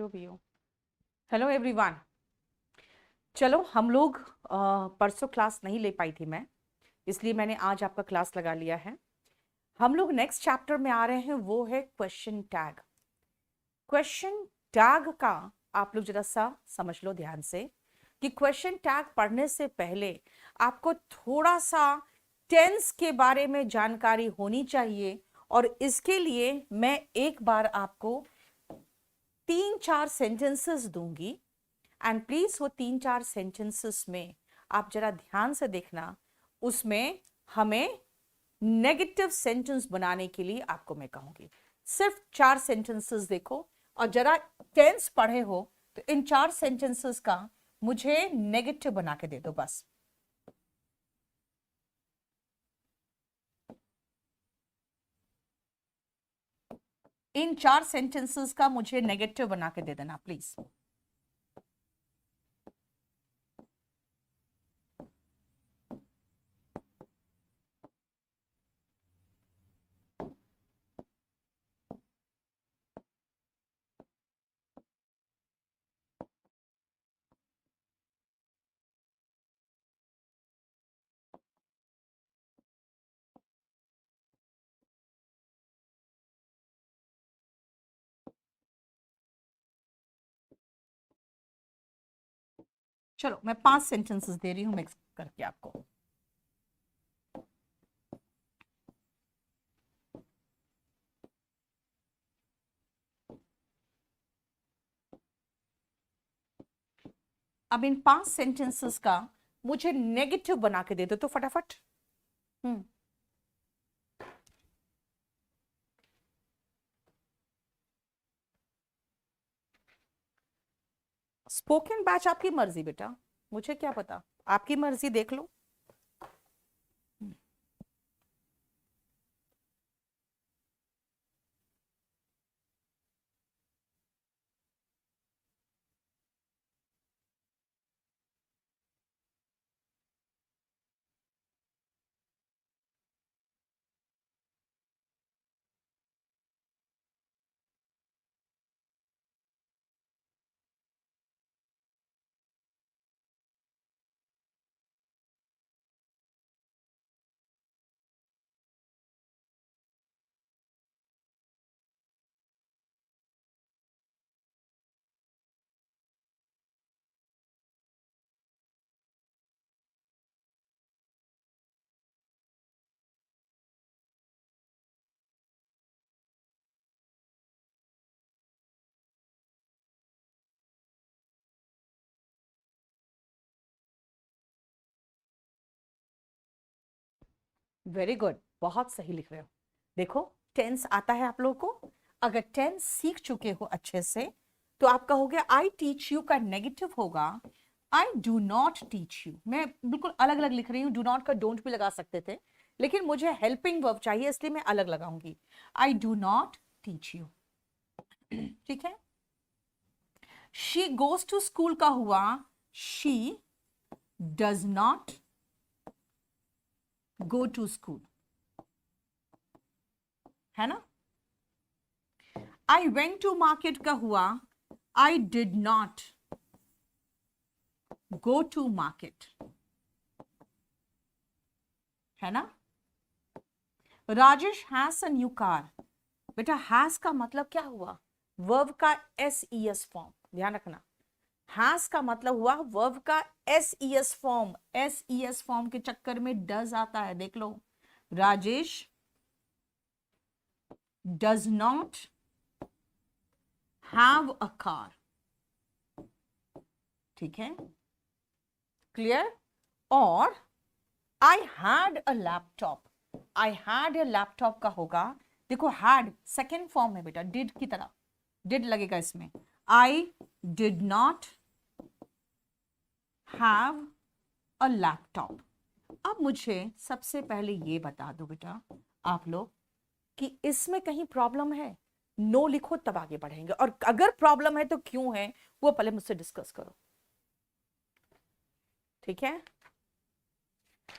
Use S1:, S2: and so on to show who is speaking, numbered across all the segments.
S1: जो भी हो। Hello everyone. चलो हम लोग परसों क्लास नहीं ले पाई थी मैं, इसलिए मैंने आज आपका क्लास लगा लिया है। हम लोग नेक्स्ट चैप्टर में आ रहे हैं, वो है क्वेश्चन टैग। क्वेश्चन टैग का आप लोग जरा सा समझ लो ध्यान से कि क्वेश्चन टैग पढ़ने से पहले आपको थोड़ा सा टेंस के बारे में जानकारी होनी चाहिए। और इसके लिए मैं एक बार आपको 3-4 सेंटेंसेस दूंगी, एंड प्लीज वो 3-4 सेंटेंसेस में आप जरा ध्यान से देखना। उसमें हमें नेगेटिव सेंटेंस बनाने के लिए आपको मैं कहूंगी सिर्फ 4 सेंटेंसेस देखो, और जरा टेंस पढ़े हो तो इन 4 सेंटेंसेस का मुझे नेगेटिव बना के दे दो बस। इन 4 सेंटेंसेस का मुझे नेगेटिव बना के दे देना प्लीज। चलो मैं 5 सेंटेंसेस दे रही हूं मिक्स करके आपको। अब इन 5 सेंटेंसेस का मुझे नेगेटिव बना के दे दो तो फटाफट। स्पोकन बैच आपकी मर्जी बेटा, मुझे क्या पता, आपकी मर्जी देख लो। वेरी गुड, बहुत सही लिख रहे हो। देखो टेंस आता है आप लोगों को। अगर टेंस सीख चुके हो अच्छे से तो आप कहोगे आई टीच यू का नेगेटिव होगा आई डू नॉट टीच यू। मैं बिल्कुल अलग अलग लिख रही हूँ, डू नॉट का डोंट भी लगा सकते थे, लेकिन मुझे हेल्पिंग वर्ब चाहिए इसलिए मैं अलग लगाऊंगी। I do not teach you. ठीक है। शी गोज टू स्कूल का हुआ she does not go to school, है ना। आई वेंट टू मार्केट का हुआ I did not go to market, है ना। Rajesh has a new car. बेटा हैज का मतलब क्या हुआ, वर्ब का एस फॉर्म, ध्यान रखना। हैज का मतलब हुआ वर्ब का एस फॉर्म। एस फॉर्म के चक्कर में डज आता है, देख लो। Rajesh does not have a car. ठीक है, क्लियर। और I had a laptop. I had a laptop का होगा, देखो हैड सेकेंड फॉर्म है बेटा, डिड की तरह, डिड लगेगा इसमें। आई did not have a laptop. अब मुझे सबसे पहले ये बता दो बेटा आप लोग कि इसमें कहीं प्रॉब्लम है। नो लिखो तब आगे बढ़ेंगे, और अगर प्रॉब्लम है तो क्यों है वो पहले मुझसे डिस्कस करो। ठीक है।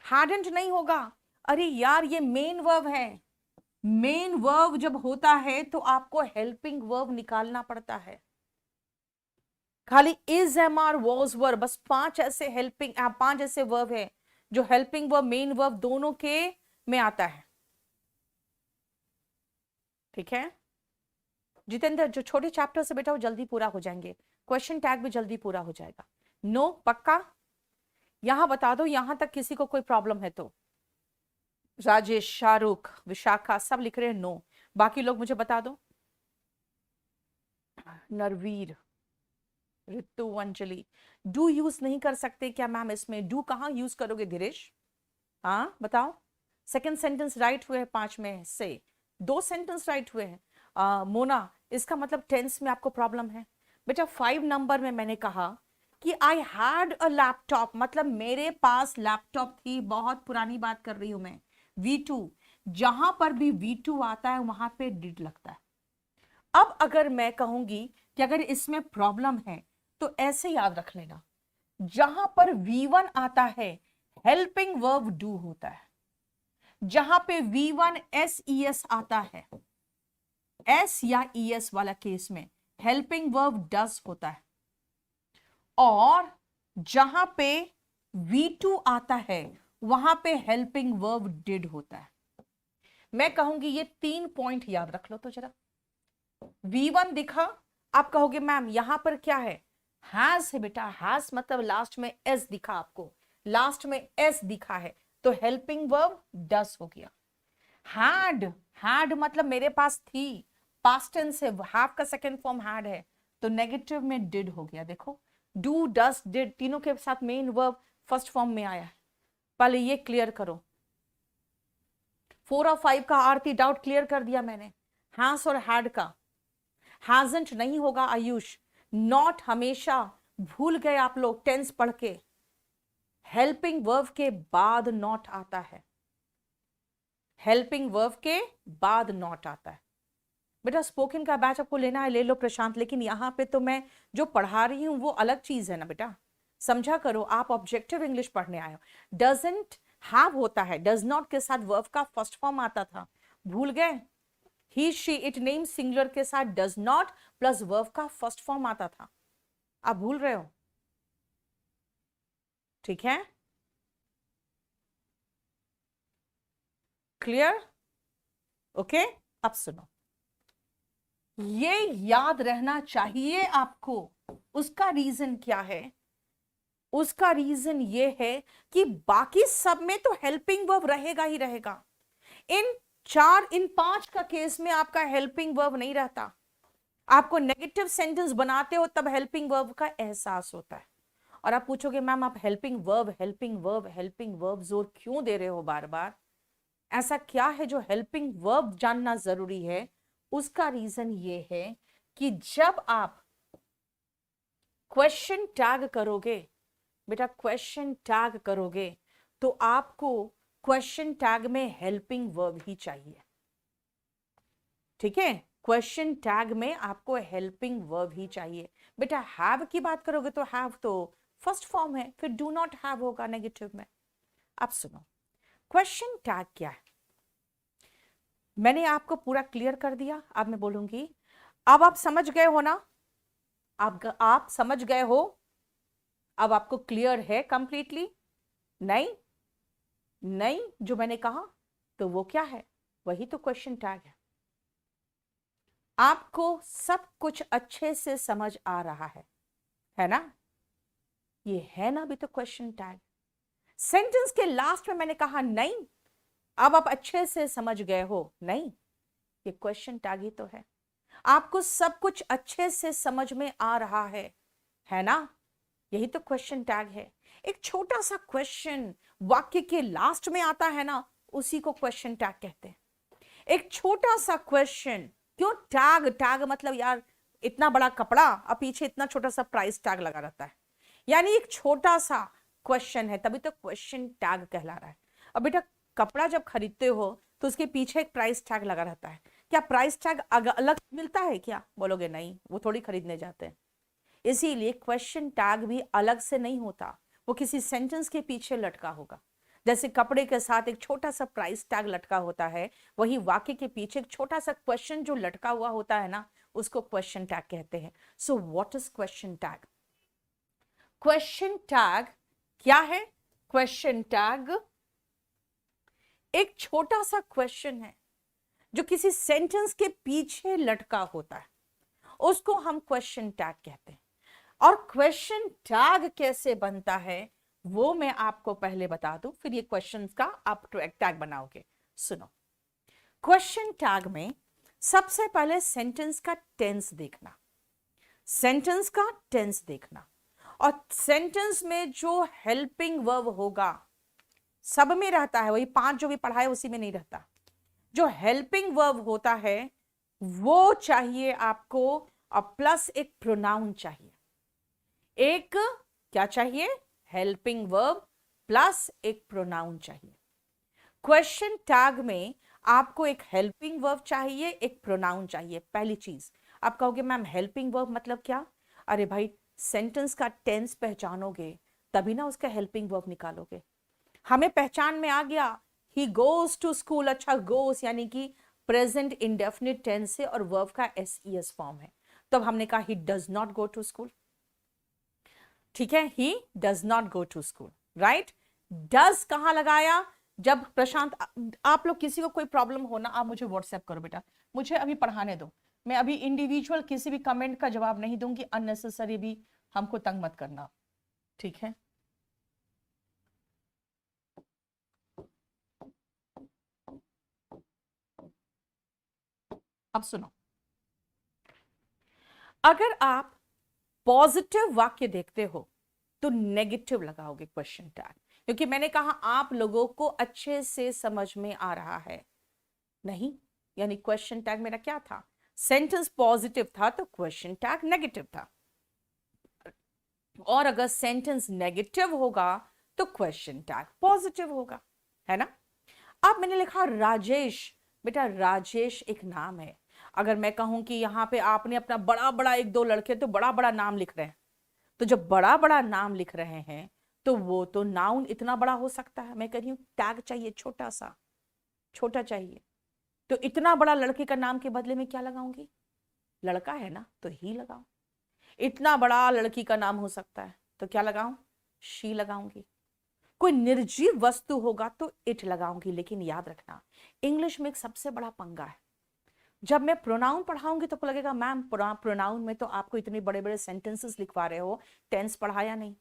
S1: हैडंट नहीं होगा, अरे यार ये मेन वर्ब है। मेन वर्ब जब होता है तो आपको हेल्पिंग वर्ब निकालना पड़ता है। खाली इज, एम, आर, वॉज, वर, बस 5 ऐसे हेल्पिंग 5 ऐसे वर्ब है जो हेल्पिंग वर्ब, मेन वर्ब दोनों के में आता है। ठीक है जितेंद्र, जो छोटे चैप्टर से बेटा वो जल्दी पूरा हो जाएंगे, क्वेश्चन टैग भी जल्दी पूरा हो जाएगा। नो पक्का? यहां बता दो, यहां तक किसी को कोई प्रॉब्लम है तो। राजेश, शाहरुख, विशाखा सब लिख रहे हैं नो। बाकी लोग मुझे बता दो। नरवीर, ऋतु, अंजलि, डू यूज नहीं कर सकते क्या मैम इसमें? डू कहां यूज करोगे धीरेश? हाँ बताओ। सेकंड सेंटेंस राइट हुए हैं 5 में से, 2 सेंटेंस राइट हुए हैं। मोना, इसका मतलब टेंस में आपको प्रॉब्लम है बेटा। 5 नंबर में मैंने कहा कि आई हैड अ लैपटॉप, मतलब मेरे पास लैपटॉप थी, बहुत पुरानी बात कर रही हूं मैं। V2, जहां पर भी V2 आता है वहां पे डिड लगता है। अब अगर मैं कहूंगी कि अगर इसमें प्रॉब्लम है तो ऐसे याद रख लेना, जहां पर V1 आता है हेल्पिंग वर्ब डू होता है, जहां पे V1 SES आता है, S या ES वाला केस में हेल्पिंग वर्ब डस होता है, और जहां पे V2 आता है वहां पे हेल्पिंग वर्ब डिड होता है। मैं कहूंगी ये 3 पॉइंट याद रख लो तो जरा। V1 दिखा, आप कहोगे मैम यहां पर क्या है? हैज है बेटा, हैज मतलब लास्ट में एस दिखा, आपको लास्ट में एस दिखा है तो हेल्पिंग वर्ब डस हो गया। हैड, हैड मतलब मेरे पास थी, पास्ट टेंस है, हैव का सेकंड फॉर्म हैड है तो नेगेटिव में डिड हो गया। देखो डू, डस, डिड तीनों के साथ मेन वर्ब फर्स्ट फॉर्म में आया है। पहले ये क्लियर करो। 4 और 5 का आरती डाउट क्लियर कर दिया मैंने। हैज और हैड का हैजंट नहीं होगा आयुष। नॉट हमेशा भूल गए आप लोग टेंस पढ़ के, हेल्पिंग वर्ब के बाद नॉट आता है, हेल्पिंग वर्ब के बाद नॉट आता है। बेटा स्पोकन का बैच आपको लेना है ले लो प्रशांत, लेकिन यहां पे तो मैं जो पढ़ा रही हूं वो अलग चीज है ना बेटा, समझा करो। आप ऑब्जेक्टिव इंग्लिश पढ़ने आए हो। डजंट हैव होता है, डज नॉट के साथ वर्ब का फर्स्ट फॉर्म आता था, भूल गए? ही, शी, इट, नेम सिंगुलर के साथ डज नॉट प्लस वर्ब का फर्स्ट फॉर्म आता था, आप भूल रहे हो? ठीक है क्लियर? ओके अब सुनो, ये याद रहना चाहिए आपको। उसका रीजन क्या है? उसका रीजन ये है कि बाकी सब में तो हेल्पिंग वर्ब रहेगा ही रहेगा, इन 5 का केस में आपका हेल्पिंग वर्ब नहीं रहता। आपको नेगेटिव सेंटेंस बनाते हो तब हेल्पिंग वर्ब का एहसास होता है। और आप पूछोगे मैम आप helping verb helping verb helping verb जोर क्यों दे रहे हो बार बार? ऐसा क्या है जो हेल्पिंग वर्ब जानना जरूरी है? उसका रीजन ये है कि जब आप क्वेश्चन टैग करोगे बेटा, क्वेश्चन टैग करोगे तो आपको क्वेश्चन टैग में हेल्पिंग वर्ब ही चाहिए। ठीक है, क्वेश्चन टैग में आपको हेल्पिंग वर्ब ही चाहिए। बेटा हैव की बात करोगे तो हैव तो फर्स्ट फॉर्म है, फिर डू नॉट हैव होगा नेगेटिव में। अब सुनो क्वेश्चन टैग क्या है, मैंने आपको पूरा क्लियर कर दिया। अब मैं बोलूंगी, अब आप समझ गए हो ना? आप समझ गए हो? अब आपको क्लियर है कंप्लीटली? नहीं नहीं, जो मैंने कहा तो वो क्या है? वही तो क्वेश्चन टैग है। आपको सब कुछ अच्छे से समझ आ रहा है ना? ये है ना अभी तो क्वेश्चन टैग। सेंटेंस के लास्ट में मैंने कहा नहीं, अब आप अच्छे से समझ गए हो? नहीं, ये क्वेश्चन टैग ही तो है। आपको सब कुछ अच्छे से समझ में आ रहा है ना? यही तो क्वेश्चन टैग है। एक छोटा सा क्वेश्चन वाक्य के लास्ट में आता है ना, उसी को क्वेश्चन टैग कहते हैं। एक छोटा सा क्वेश्चन, क्यों टैग? टैग मतलब यार इतना बड़ा कपड़ा और पीछे इतना छोटा सा प्राइस टैग लगा रहता है, यानी एक छोटा सा क्वेश्चन है तभी तो क्वेश्चन टैग कहला रहा है। अब बेटा कपड़ा जब खरीदते हो तो उसके पीछे एक प्राइस टैग लगा रहता है, क्या प्राइस टैग अलग मिलता है क्या? बोलोगे नहीं, वो थोड़ी खरीदने जाते हैं। इसीलिए क्वेश्चन टैग भी अलग से नहीं होता, वो किसी सेंटेंस के पीछे लटका होगा। जैसे कपड़े के साथ एक छोटा सा प्राइस टैग लटका होता है, वही वाक्य के पीछे एक छोटा सा क्वेश्चन जो लटका हुआ होता है ना, उसको क्वेश्चन टैग कहते हैं। So what is question tag? Question tag क्या है? क्वेश्चन टैग एक छोटा सा क्वेश्चन है जो किसी सेंटेंस के पीछे लटका होता है, उसको हम क्वेश्चन टैग कहते हैं। और क्वेश्चन टैग कैसे बनता है वो मैं आपको पहले बता दूं, फिर ये क्वेश्चन का आप टैग बनाओगे। सुनो, क्वेश्चन टैग में सबसे पहले सेंटेंस का टेंस देखना, सेंटेंस का टेंस देखना, और सेंटेंस में जो हेल्पिंग वर्ब होगा सब में रहता है, वही 5 जो भी पढ़ा है उसी में नहीं रहता। जो हेल्पिंग वर्ब होता है वो चाहिए आपको, और प्लस एक प्रोनाउन चाहिए। एक क्या चाहिए? हेल्पिंग वर्ब प्लस एक प्रोनाउन चाहिए। क्वेश्चन टैग में आपको एक हेल्पिंग वर्ब चाहिए, एक प्रोनाउन चाहिए। पहली चीज आप कहोगे मैम हेल्पिंग वर्ब मतलब क्या? अरे भाई, सेंटेंस का टेंस पहचानोगे तभी ना उसका हेल्पिंग वर्ब निकालोगे। हमें पहचान में आ गया ही गोज टू स्कूल, अच्छा गोज यानी कि प्रेजेंट इंडेफिनिट टेंस है और वर्ब का एस फॉर्म है, तो अब हमने कहा he does not go to school. ठीक है, he does not go to school, right. Does कहां लगाया? जब प्रशांत, आप लोग किसी को कोई प्रॉब्लम हो ना, आप मुझे व्हाट्सएप करो बेटा, मुझे अभी पढ़ाने दो। मैं अभी इंडिविजुअल किसी भी कमेंट का जवाब नहीं दूंगी, अननेसेसरी भी हमको तंग मत करना, ठीक है। अब सुनो, अगर आप पॉजिटिव वाक्य देखते हो तो नेगेटिव लगाओगे क्वेश्चन टैग, क्योंकि मैंने कहा आप लोगों को अच्छे से समझ में आ रहा है नहीं, यानी क्वेश्चन टैग मेरा क्या था? सेंटेंस पॉजिटिव था तो क्वेश्चन टैग नेगेटिव था, और अगर सेंटेंस नेगेटिव होगा तो क्वेश्चन टैग पॉजिटिव होगा, है ना। अब मैंने लिखा राजेश, बेटा राजेश एक नाम है। अगर मैं कहूं कि यहां पे आपने अपना बड़ा बड़ा, एक दो लड़के तो बड़ा बड़ा नाम लिख रहे हैं, तो जब बड़ा बड़ा नाम लिख रहे हैं तो वो तो नाउन इतना बड़ा हो सकता है। मैं कह रही हूं टैग चाहिए छोटा सा, छोटा चाहिए, तो इतना बड़ा लड़के का नाम के बदले में क्या लगाऊंगी? लड़का है ना तो ही लगाऊं। इतना बड़ा लड़की का नाम हो सकता है तो क्या लगाऊं? शी लगाऊंगी। कोई निर्जीव वस्तु होगा तो इट लगाऊंगी। लेकिन याद रखना, इंग्लिश में एक सबसे बड़ा पंगा है, जब मैं प्रोनाउन पढ़ाऊंगी तो लगेगा मैम प्रोनाउन में तो आपको इतने बड़े बड़े सेंटेंसेस लिखवा रहे हो, टेंस पढ़ाया नहीं।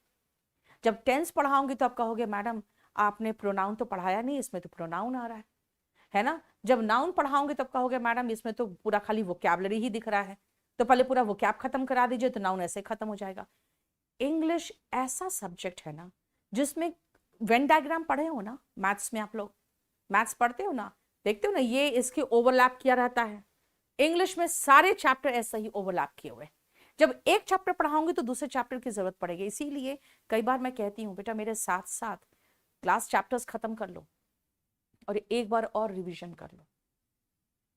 S1: जब टेंस पढ़ाऊंगी तो आप कहोगे मैडम आपने प्रोनाउन तो पढ़ाया नहीं, इसमें तो प्रोनाउन आ रहा है ना। जब नाउन पढ़ाऊंगे तब कहोगे मैडम इसमें तो पूरा खाली वोकैबुलरी ही दिख रहा है, तो पहले पूरा वोकैब खत्म करा दीजिए तो नाउन ऐसे खत्म हो जाएगा। इंग्लिश ऐसा सब्जेक्ट है ना जिसमें वेन डायग्राम पढ़े हो ना, मैथ्स में आप लोग मैथ्स पढ़ते हो ना, देखते हो ना ये इसके ओवरलैप किया रहता है। इंग्लिश में सारे चैप्टर ऐसा ही ओवरलैप किए हुए। जब एक चैप्टर पढ़ाऊंगी तो दूसरे चैप्टर की जरूरत पड़ेगी, इसीलिए कई बार मैं कहती हूँ बेटा मेरे साथ साथ क्लास चैप्टर्स खत्म कर लो और एक बार और रिवीजन कर लो,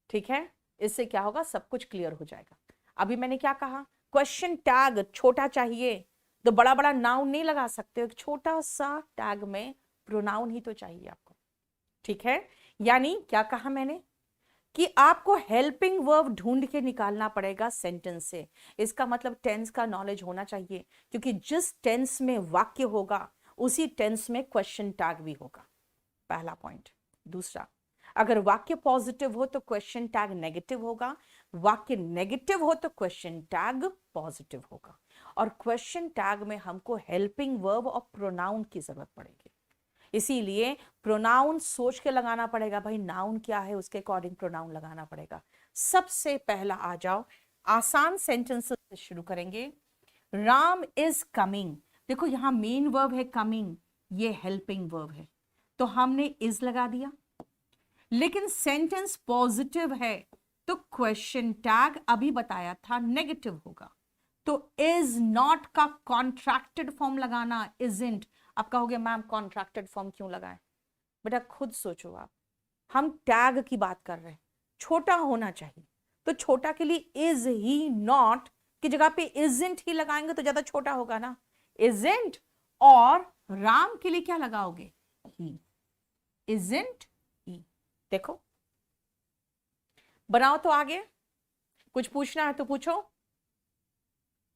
S1: ठीक है। इससे क्या होगा, सब कुछ क्लियर हो जाएगा। अभी मैंने क्या कहा? क्वेश्चन टैग छोटा चाहिए, तो बड़ा बड़ा नाउन नहीं लगा सकते, एक छोटा सा टैग में प्रोनाउन ही तो चाहिए आपको, ठीक है। यानी क्या कहा मैंने कि आपको हेल्पिंग वर्ब ढूंढ के निकालना पड़ेगा सेंटेंस से। इसका मतलब टेंस का नॉलेज होना चाहिए, क्योंकि जिस टेंस में वाक्य होगा उसी टेंस में क्वेश्चन टैग भी होगा, पहला पॉइंट। दूसरा, अगर वाक्य पॉजिटिव हो तो क्वेश्चन टैग नेगेटिव होगा, वाक्य नेगेटिव हो तो क्वेश्चन टैग पॉजिटिव होगा। और क्वेश्चन टैग में हमको हेल्पिंग वर्ब और प्रोनाउन की जरूरत पड़ेगी, इसीलिए प्रोनाउन सोच के लगाना पड़ेगा। भाई नाउन क्या है उसके अकॉर्डिंग प्रोनाउन लगाना पड़ेगा। सबसे पहला आ जाओ, आसान सेंटेंसेस से शुरू करेंगे। राम इज कमिंग, देखो यहां मेन वर्ब है कमिंग, ये हेल्पिंग वर्ब है तो हमने इज लगा दिया। लेकिन सेंटेंस पॉजिटिव है तो क्वेश्चन टैग अभी बताया था नेगेटिव होगा, तो इज नॉट का कॉन्ट्रैक्टेड फॉर्म लगाना, इजंट। आप कहोगे मैम कॉन्ट्रैक्टेड फॉर्म क्यों लगाएं? बेटा खुद सोचो आप, हम टैग की बात कर रहे हैं, छोटा होना चाहिए, तो छोटा के लिए इज ही नॉट की जगह पे इजंट ही लगाएंगे तो ज्यादा छोटा होगा ना, इजंट। और राम के लिए क्या लगाओगे? ही, इजंट ही। देखो बनाओ तो आगे, कुछ पूछना है तो पूछो।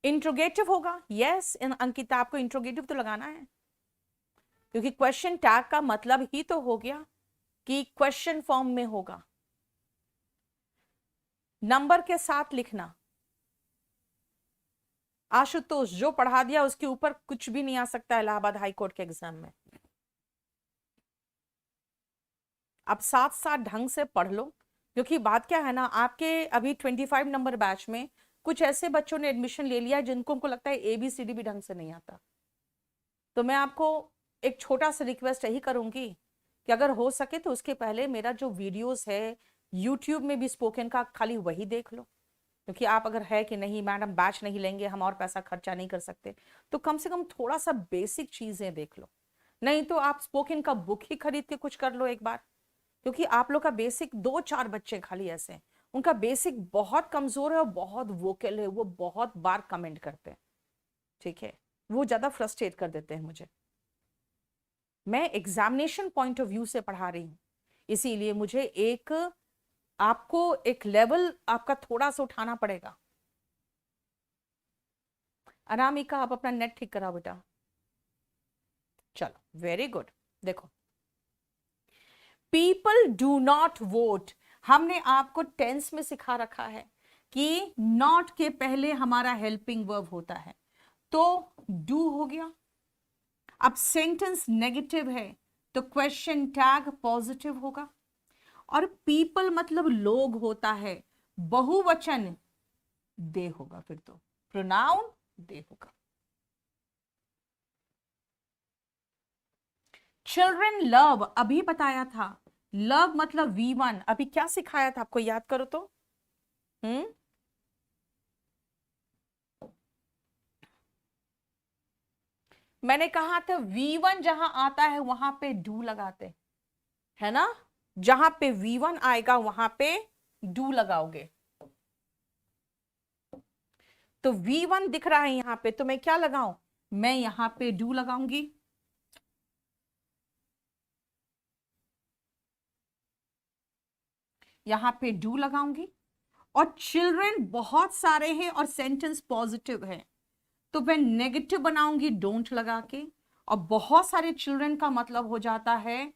S1: इंट्रोगेटिव होगा, यस। अंकिता, आपको इंट्रोगेटिव तो लगाना है, क्योंकि क्वेश्चन टैग का मतलब ही तो हो गया कि क्वेश्चन फॉर्म में होगा, नंबर के साथ लिखना। आशुतोष, जो पढ़ा दिया उसके ऊपर कुछ भी नहीं आ सकता इलाहाबाद हाई कोर्ट के एग्जाम में। अब साथ साथ ढंग से पढ़ लो, क्योंकि बात क्या है ना, आपके अभी 25 नंबर बैच में कुछ ऐसे बच्चों ने एडमिशन ले लिया जिनको को लगता है ABCD भी ढंग से नहीं आता। तो मैं आपको एक छोटा सा रिक्वेस्ट यही करूंगी कि अगर हो सके तो उसके पहले मेरा जो वीडियोस है यूट्यूब में भी स्पोकन का, खाली वही देख लो। क्योंकि आप अगर है कि नहीं मैडम बैच नहीं लेंगे, हम और पैसा खर्चा नहीं कर सकते, तो कम से कम थोड़ा सा बेसिक चीजें देख लो। नहीं तो आप स्पोकन का बुक ही खरीद के कुछ कर लो एक बार, क्योंकि आप लोग का बेसिक, 2-4 बच्चे खाली ऐसे हैं उनका बेसिक बहुत कमजोर है और बहुत वोकल है, वो बहुत बार कमेंट करते हैं, ठीक है, वो ज्यादा फ्रस्ट्रेट कर देते हैं मुझे। मैं एग्जामिनेशन पॉइंट ऑफ व्यू से पढ़ा रही हूँ, इसीलिए मुझे एक आपको एक लेवल आपका थोड़ा सा उठाना पड़ेगा। अनामिका, आप अपना नेट ठीक कराओ बेटा। चलो, वेरी गुड। देखो, पीपल डू नॉट वोट, हमने आपको टेंस में सिखा रखा है कि नॉट के पहले हमारा हेल्पिंग वर्ब होता है, तो डू हो गया। अब सेंटेंस नेगेटिव है तो क्वेश्चन टैग पॉजिटिव होगा, और पीपल मतलब लोग होता है, बहुवचन दे होगा, फिर तो प्रोनाउन दे होगा। चिल्ड्रन लव, अभी बताया था, लव मतलब V1, अभी क्या सिखाया था आपको, याद करो तो। मैंने कहा था V1 जहां आता है वहां पे डू लगाते, है ना, जहां पे V1 आएगा वहां पे डू लगाओगे। तो V1 दिख रहा है यहां पे, तो मैं क्या लगाऊं, मैं यहां पे डू लगाऊंगी। यहां पे डू लगाऊंगी, और चिल्ड्रन बहुत सारे हैं और सेंटेंस पॉजिटिव है, तो मैं नेगेटिव बनाऊंगी डोंट लगा के, और बहुत सारे चिल्ड्रन का मतलब हो जाता है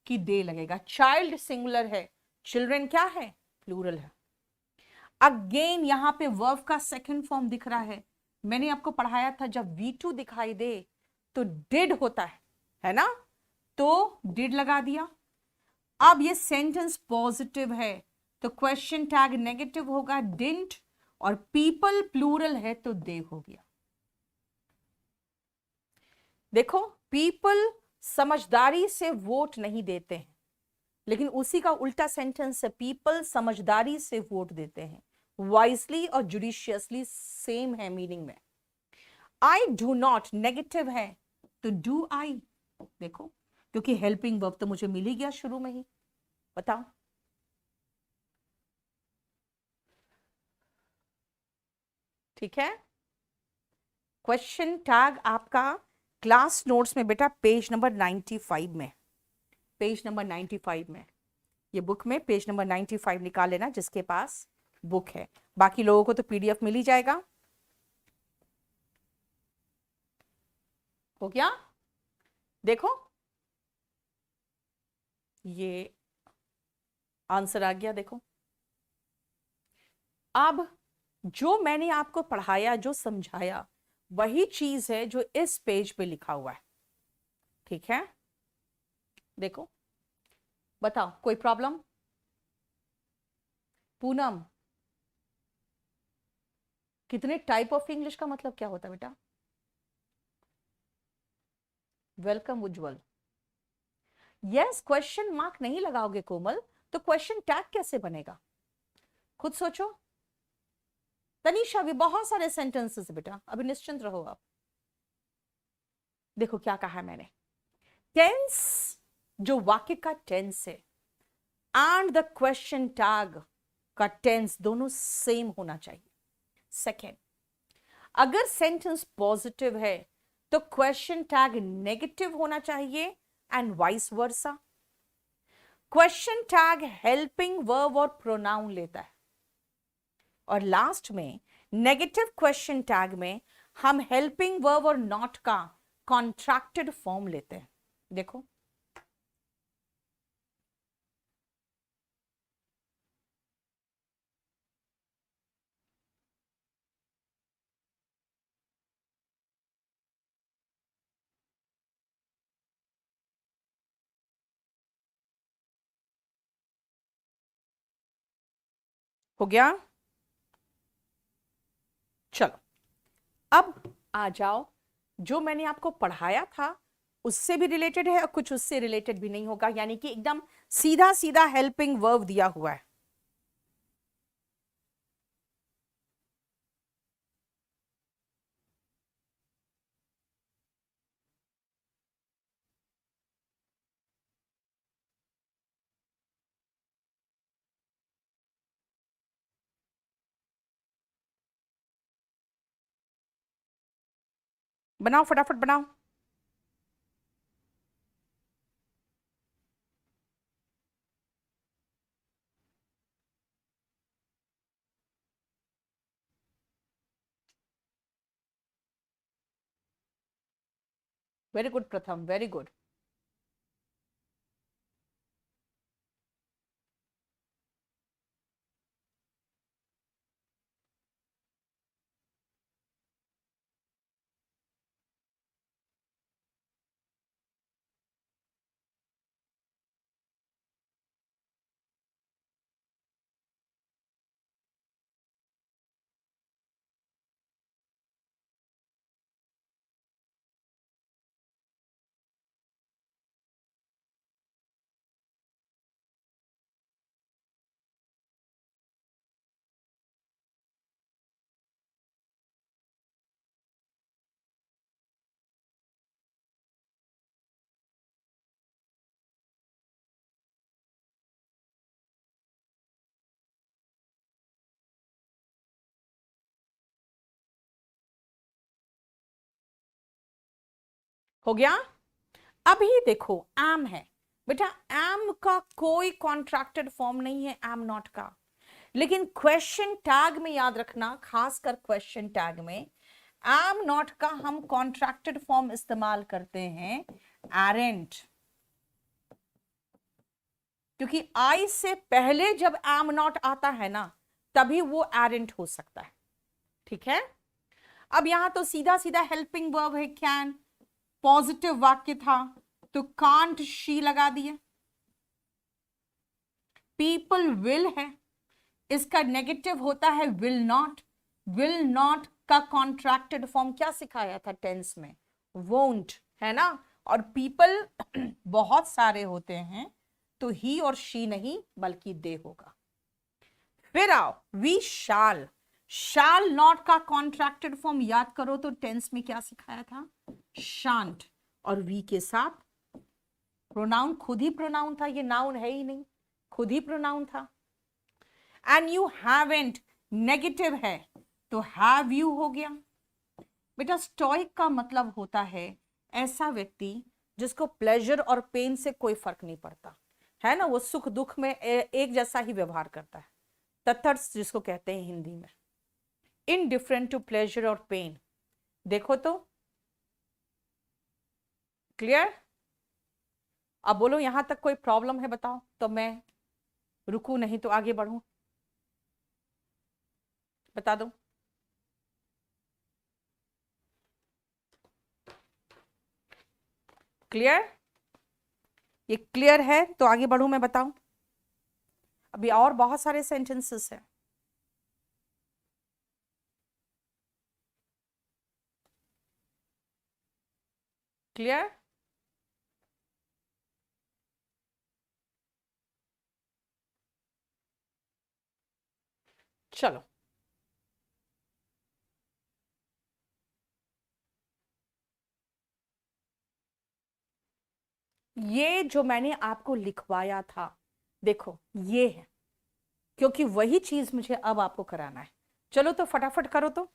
S1: कि दे लगेगा। चाइल्ड सिंगुलर है, चिल्ड्रन क्या है, प्लूरल है। अगेन यहां पे वर्ब का सेकंड फॉर्म दिख रहा है, मैंने आपको पढ़ाया था जब V2 दिखाई दे तो डिड होता है ना, तो डिड लगा दिया। अब ये सेंटेंस पॉजिटिव है तो क्वेश्चन टैग नेगेटिव होगा, डिडंट, और पीपल प्लूरल है तो दे हो गया। देखो, पीपल समझदारी से वोट नहीं देते हैं, लेकिन उसी का उल्टा सेंटेंस है, पीपल समझदारी से वोट देते हैं। वाइजली और जुडिशियसली सेम है मीनिंग में। आई डू नॉट नेगेटिव है तो डू आई, देखो, क्योंकि हेल्पिंग वर्ब तो मुझे मिल ही गया शुरू में ही। बताओ, ठीक है। क्वेश्चन टैग आपका क्लास नोट्स में बेटा पेज नंबर 95 में, पेज नंबर 95 में, ये बुक में पेज नंबर 95 निकाल लेना जिसके पास बुक है, बाकी लोगों को तो PDF मिल ही जाएगा। हो गया, देखो ये आंसर आ गया। देखो, अब जो मैंने आपको पढ़ाया, जो समझाया, वही चीज है जो इस पेज पे लिखा हुआ है, ठीक है। देखो, बताओ कोई प्रॉब्लम। पूनम, कितने टाइप ऑफ इंग्लिश का मतलब क्या होता है बेटा। वेलकम उज्जवल। यस, क्वेश्चन मार्क नहीं लगाओगे कोमल तो क्वेश्चन टैग कैसे बनेगा, खुद सोचो। तनीषा, भी बहुत सारे सेंटेंसेस बेटा, अभी निश्चिंत रहो आप। देखो क्या कहा है मैंने, टेंस, जो वाक्य का टेंस है एंड द क्वेश्चन टैग का टेंस दोनों सेम होना चाहिए। सेकेंड, अगर सेंटेंस पॉजिटिव है तो क्वेश्चन टैग नेगेटिव होना चाहिए and vice versa. Question tag helping verb और प्रोनाउन लेता है, और लास्ट में नेगेटिव क्वेश्चन टैग में हम हेल्पिंग वर्ब और नॉट का कॉन्ट्रैक्टेड फॉर्म लेते हैं। देखो, हो गया। चलो, अब आ जाओ, जो मैंने आपको पढ़ाया था उससे भी रिलेटेड है और कुछ उससे रिलेटेड भी नहीं होगा, यानी कि एकदम सीधा सीधा हेल्पिंग वर्ब दिया हुआ है। बनाओ, फटाफट बनाओ। वेरी गुड प्रथम, वेरी गुड। हो गया। अभी देखो, एम है बेटा, एम का कोई कॉन्ट्रैक्टेड फॉर्म नहीं है एम नॉट का, लेकिन क्वेश्चन टैग में याद रखना, खासकर क्वेश्चन टैग में एम नॉट का हम कॉन्ट्रैक्टेड फॉर्म इस्तेमाल करते हैं एरेंट, क्योंकि आई से पहले जब एम नॉट आता है ना तभी वो एरेंट हो सकता है। ठीक है, अब यहां तो सीधा सीधा हेल्पिंग वर्ब है कैन, पॉजिटिव वाक्य था तो कांट शी लगा दिया। पीपल विल है, इसका नेगेटिव होता है विल नॉट, विल नॉट का कॉन्ट्रैक्टेड फॉर्म क्या सिखाया था टेंस में, वोंट, है ना। और पीपल बहुत सारे होते हैं तो ही और शी नहीं बल्कि दे होगा। फिर आओ वी शाल, शाल नॉट का कॉन्ट्रैक्टेड फॉर्म याद करो तो टेंस में क्या सिखाया था, शांट, और वी के साथ प्रोनाउन, खुद ही प्रोनाउन था, ये नाउन है ही नहीं, खुद ही प्रोनाउन था। एंड यू हैवंट नेगेटिव है तो हैव यू हो गया। बेटा स्टोइक का मतलब होता है ऐसा व्यक्ति जिसको प्लेजर और पेन से कोई फर्क नहीं पड़ता, है ना, वो सुख दुख में एक जैसा ही व्यवहार करता है, तटस्थ जिसको कहते हैं हिंदी में, इनडिफरेंट टू प्लेजर और पेन। देखो तो, क्लियर। अब बोलो यहां तक कोई प्रॉब्लम है बताओ तो मैं रुकू, नहीं तो आगे बढ़ूं, बता दो। क्लियर, ये क्लियर है तो आगे बढ़ूं मैं, बताऊं। अभी और बहुत सारे सेंटेंसेस हैं। क्लियर, चलो। ये जो मैंने आपको लिखवाया था, देखो ये है, क्योंकि वही चीज मुझे अब आपको कराना है। चलो तो फटाफट करो तो।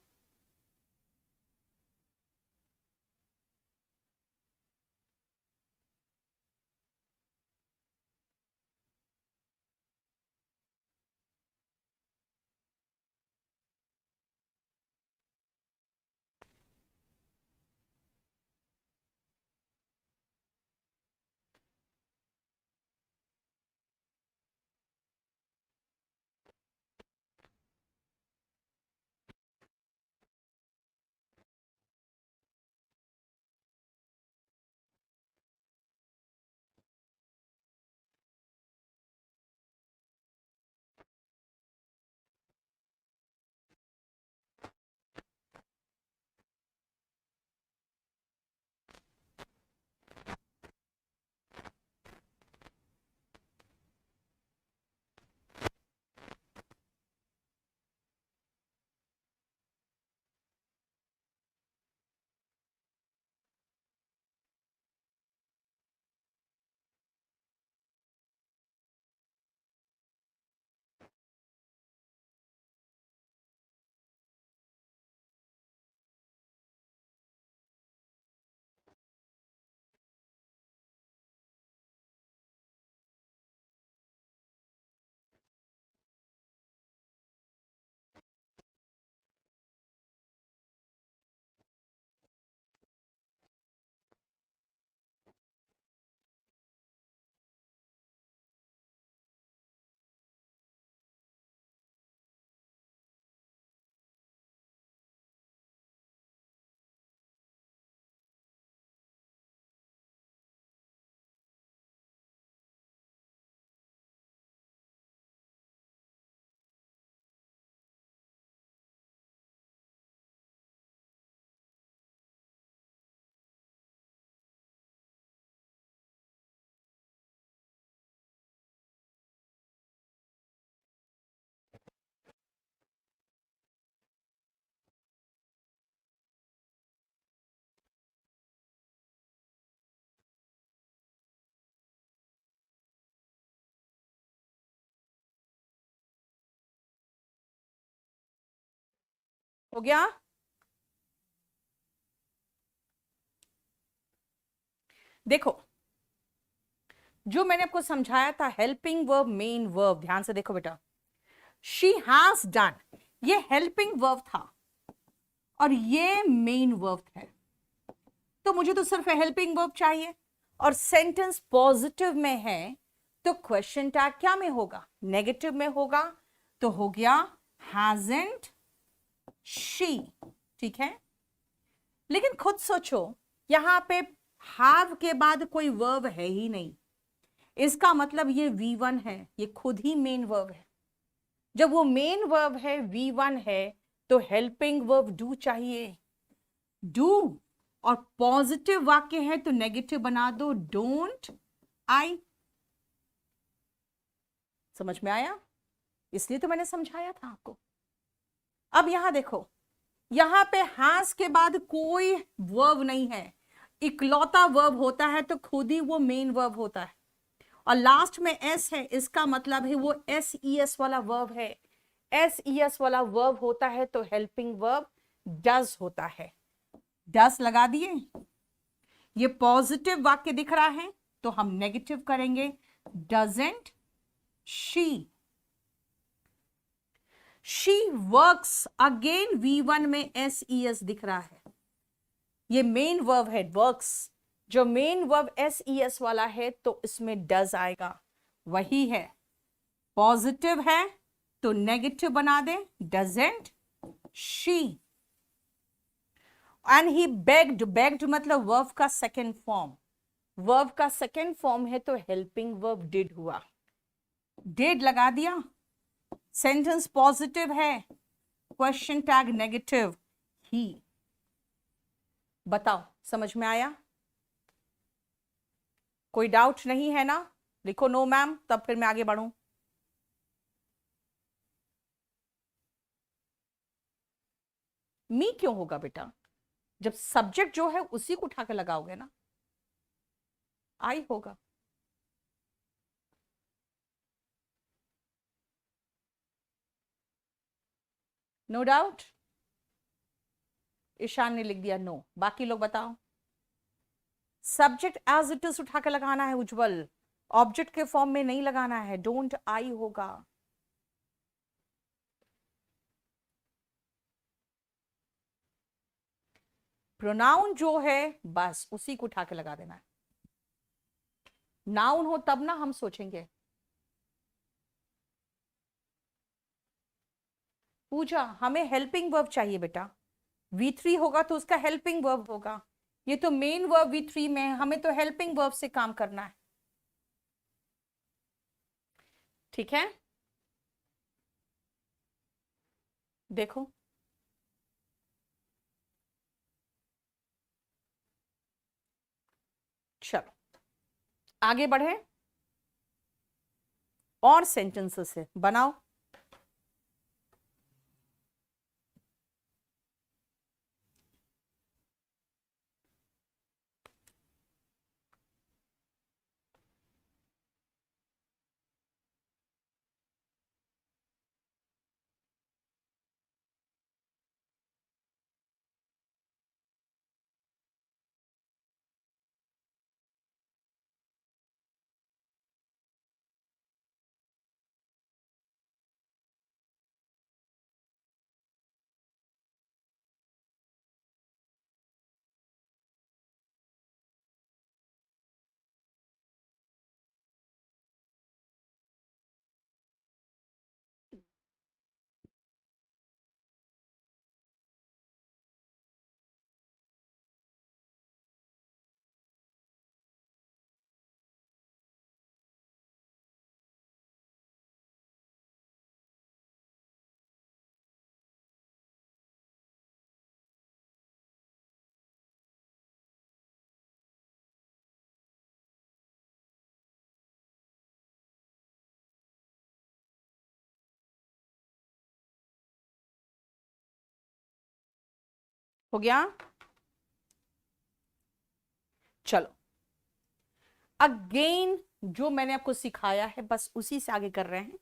S1: हो गया? देखो, जो मैंने आपको समझाया था हेल्पिंग वर्ब, मेन वर्ब, ध्यान से देखो बेटा। शी हैज डन, ये हेल्पिंग वर्ब था और ये मेन वर्ब है, तो मुझे तो सिर्फ हेल्पिंग वर्ब चाहिए और सेंटेंस पॉजिटिव में है, तो क्वेश्चन टैग क्या में होगा? नेगेटिव में होगा, तो हो गया हैजंट शी। ठीक है, लेकिन खुद सोचो, यहां पे हैव के बाद कोई वर्ब है ही नहीं, इसका मतलब ये V1 है, ये खुद ही मेन वर्ब है। जब वो मेन वर्ब है, V1 है, तो हेल्पिंग वर्ब डू चाहिए, डू, और पॉजिटिव वाक्य है तो नेगेटिव बना दो, डोंट आई। समझ में आया? इसलिए तो मैंने समझाया था आपको। अब यहां देखो, यहां पे हैज के बाद कोई वर्ब नहीं है, इकलौता वर्ब होता है तो खुद ही वो मेन वर्ब होता है, और लास्ट में एस है, इसका मतलब है वो SES वाला वर्ब है। SES वाला वर्ब होता है तो हेल्पिंग वर्ब डज होता है। डज लगा दिए, ये पॉजिटिव वाक्य दिख रहा है तो हम नेगेटिव करेंगे, doesn't she. She works, again V1 में SES दिख रहा है, ये मेन वर्ब है वर्क्स, जो मेन वर्ब SES वाला है तो इसमें डज आएगा, वही है। पॉजिटिव है तो नेगेटिव बना दे, doesn't she. And he begged, begged मतलब वर्ब का सेकेंड फॉर्म, वर्ब का सेकेंड फॉर्म है तो हेल्पिंग वर्ब डिड हुआ, डिड लगा दिया, सेंटेंस पॉजिटिव है, क्वेश्चन टैग नेगेटिव, ही। बताओ समझ में आया? कोई डाउट नहीं है ना? लिखो नो मैम, तब फिर मैं आगे बढ़ूं। मी क्यों होगा बेटा? जब सब्जेक्ट जो है उसी को उठा के लगाओगे ना, आई होगा। No doubt? ईशान ने लिख दिया नो, बाकी लोग बताओ। सब्जेक्ट एज इट इज उठा के लगाना है उज्जवल, ऑब्जेक्ट के फॉर्म में नहीं लगाना है, डोंट आई होगा। प्रोनाउन जो है बस उसी को उठा के लगा देना है, नाउन हो तब ना हम सोचेंगे। पूजा, हमें हेल्पिंग वर्ब चाहिए बेटा, V3 होगा तो उसका हेल्पिंग वर्ब होगा, ये तो मेन वर्ब V3 में है, हमें तो हेल्पिंग वर्ब से काम करना है। ठीक है, देखो चलो आगे बढ़े और सेंटेंसेस से बनाओ। हो गया? चलो अगेन जो मैंने आपको सिखाया है बस उसी से आगे कर रहे हैं।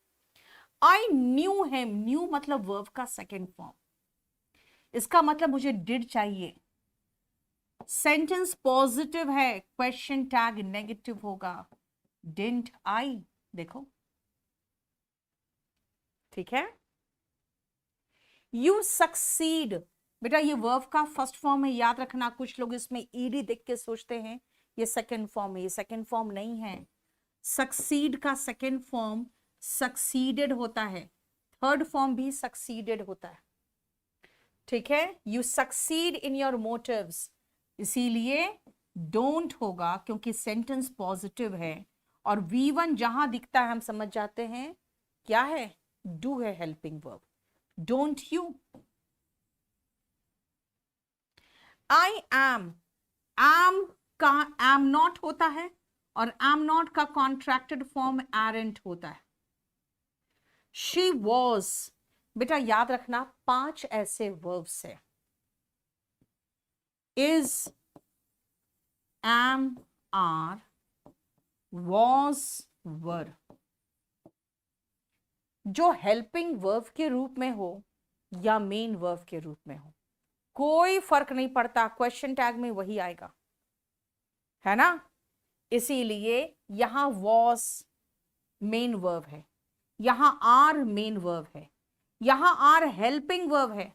S1: आई न्यू हिम, न्यू मतलब वर्ब का सेकेंड फॉर्म, इसका मतलब मुझे डिड चाहिए। सेंटेंस पॉजिटिव है, क्वेश्चन टैग नेगेटिव होगा, डिडंट आई। देखो, ठीक है। यू सक्सीड, बेटा ये वर्ब का फर्स्ट फॉर्म है, याद रखना। कुछ लोग इसमें ईडी देख के सोचते हैं ये सेकंड फॉर्म है, ये सेकंड फॉर्म नहीं है। सक्सीड का सेकंड फॉर्म सक्सीडेड होता है, थर्ड फॉर्म भी सक्सीडेड होता है, ठीक है। You succeed in your motives, इसीलिए डोंट होगा क्योंकि सेंटेंस पॉजिटिव है। और V1 जहां दिखता है हम समझ जाते हैं क्या है, डू है, helping verb. Don't you. I am, am का एम नॉट होता है और एम नॉट का कॉन्ट्रैक्टेड फॉर्म एरेंट होता है। शी वॉज, बेटा याद रखना 5 ऐसे वर्ब्स है, इज, एम, आर, वॉज, वर, जो हेल्पिंग वर्ब के रूप में हो या मेन वर्ब के रूप में हो, कोई फर्क नहीं पड़ता, क्वेश्चन टैग में वही आएगा, है ना। इसीलिए यहां वॉज मेन वर्ब है, यहां आर मेन वर्ब है, यहां आर हेल्पिंग वर्ब है।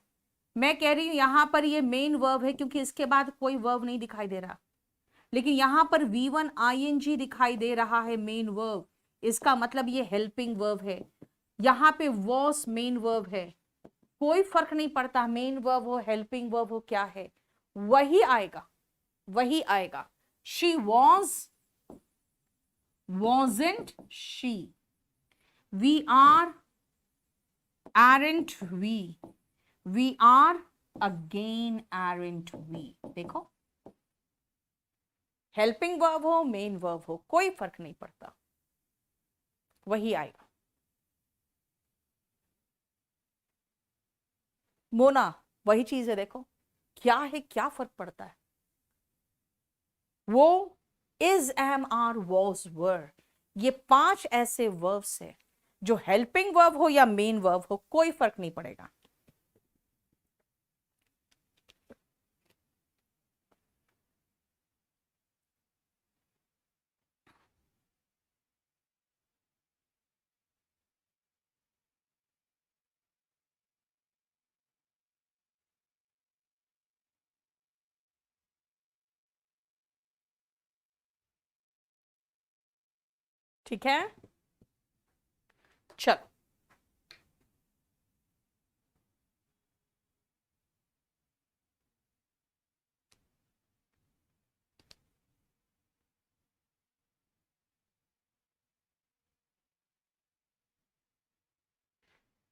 S1: मैं कह रही हूं यहां पर ये मेन वर्ब है क्योंकि इसके बाद कोई वर्ब नहीं दिखाई दे रहा, लेकिन यहां पर V1 ING दिखाई दे रहा है, मेन वर्ब, इसका मतलब ये हेल्पिंग वर्ब है। यहां पे वॉज मेन वर्ब है, कोई फर्क नहीं पड़ता मेन वर्ब हो हेल्पिंग वर्ब हो, क्या है वही आएगा, वही आएगा। She was, wasn't she, we are, aren't we are, again aren't we। देखो, हेल्पिंग वर्ब हो मेन वर्ब हो कोई फर्क नहीं पड़ता, वही आएगा। मोना, वही चीज है, देखो क्या है, क्या फर्क पड़ता है। वो इज, एम, आर, वॉज, वर, ये 5 ऐसे वर्ब्स है जो हेल्पिंग वर्ब हो या मेन वर्ब हो कोई फर्क नहीं पड़ेगा। ठीक है, चलो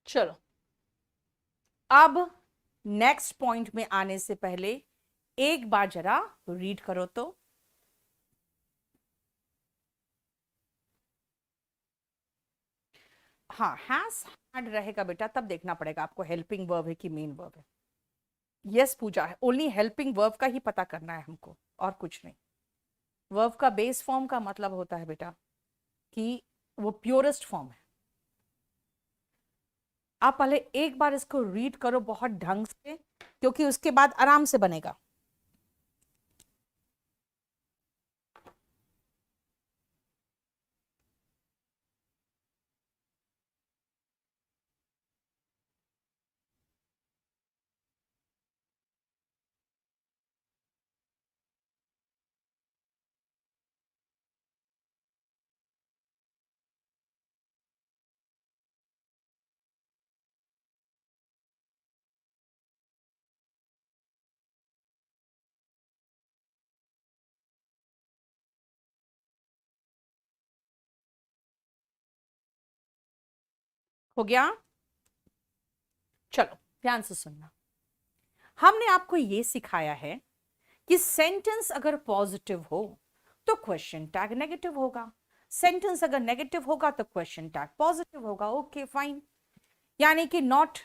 S1: चलो, अब नेक्स्ट पॉइंट में आने से पहले एक बार जरा रीड करो तो। हाँ, हैज हैड रहेगा बेटा, तब देखना पड़ेगा आपको हेल्पिंग वर्ब है कि मेन वर्ब है। यस पूजा, है ओनली हेल्पिंग वर्ब का ही पता करना है हमको और कुछ नहीं। वर्ब का बेस फॉर्म का मतलब होता है बेटा कि वो प्योरेस्ट फॉर्म है। आप पहले एक बार इसको रीड करो बहुत ढंग से, क्योंकि उसके बाद आराम से बनेगा। हो गया, चलो ध्यान से सुनना। हमने आपको ये सिखाया है कि सेंटेंस अगर पॉजिटिव हो तो क्वेश्चन टैग नेगेटिव होगा, सेंटेंस अगर नेगेटिव होगा तो क्वेश्चन टैग पॉजिटिव होगा। ओके फाइन, यानी कि नॉट,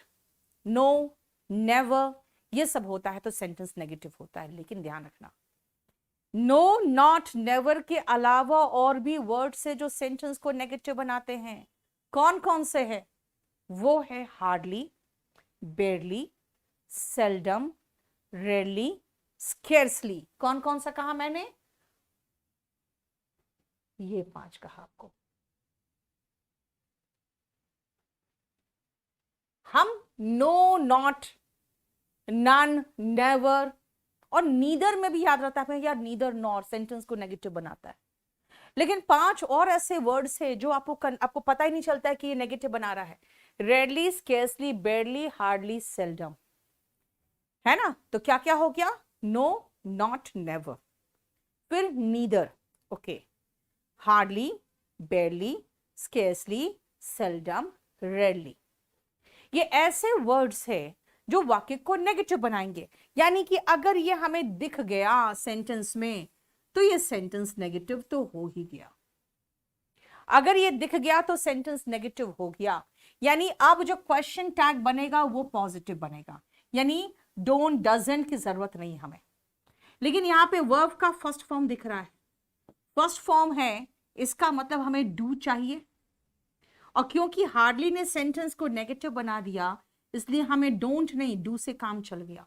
S1: नो, नेवर ये सब होता है तो सेंटेंस नेगेटिव होता है। लेकिन ध्यान रखना, नो, नॉट, नेवर के अलावा और भी वर्ड से जो सेंटेंस को नेगेटिव बनाते हैं, कौन कौन से हैं? वो है हार्डली, बेयरली, सेल्डम, रेयरली, स्केर्सली। कौन कौन सा कहा मैंने? ये 5 कहा आपको। हम नो, नॉट, नन, नेवर और नीदर में भी याद रहता है यार, नीदर नॉर सेंटेंस को नेगेटिव बनाता है। लेकिन 5 और ऐसे वर्ड्स है जो आपको पता ही नहीं चलता है कि ये नेगेटिव बना रहा है। रेयरली, स्केर्सली, बेयरली, हार्डली, सेल्डम, है ना? तो क्या क्या हो गया? नो, नॉट, नेवर, फिर neither, okay, hardly, बेयरली, scarcely, seldom, rarely. ये ऐसे वर्ड्स है जो वाक्य को नेगेटिव बनाएंगे। यानी कि अगर ये हमें दिख गया सेंटेंस में तो ये सेंटेंस नेगेटिव तो हो ही गया। अगर ये दिख गया तो सेंटेंस नेगेटिव हो गया। यानी अब जो क्वेश्चन टैग बनेगा वो पॉजिटिव बनेगा। यानी डोंट, डजंट की जरूरत नहीं हमें। लेकिन यहां पे वर्ब का फर्स्ट फॉर्म दिख रहा है, फर्स्ट फॉर्म है, इसका मतलब हमें डू चाहिए। और क्योंकि हार्डली ने सेंटेंस को नेगेटिव बना दिया इसलिए हमें डोंट नहीं, डू से काम चल गया।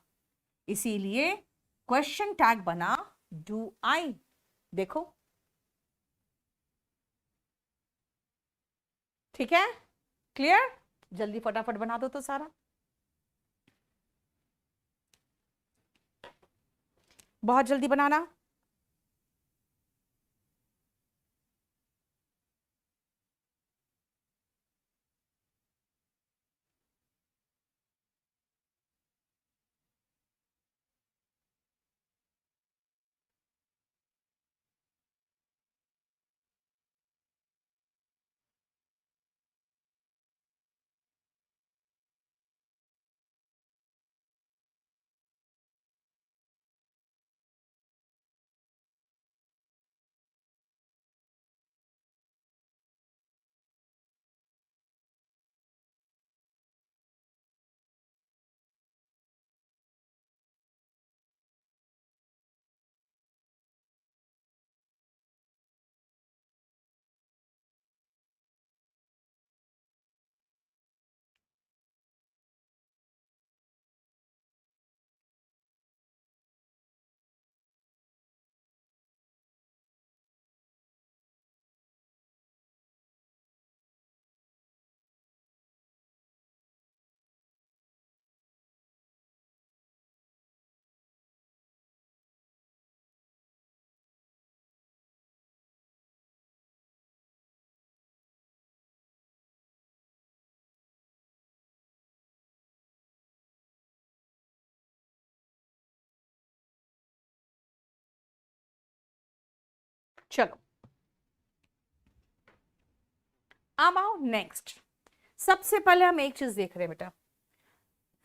S1: इसीलिए क्वेश्चन टैग बना डू आई। देखो, ठीक है, क्लियर? जल्दी फटाफट बना दो तो सारा, बहुत जल्दी बनाना। चलो अब आओ नेक्स्ट। सबसे पहले हम एक चीज देख रहे हैं बेटा,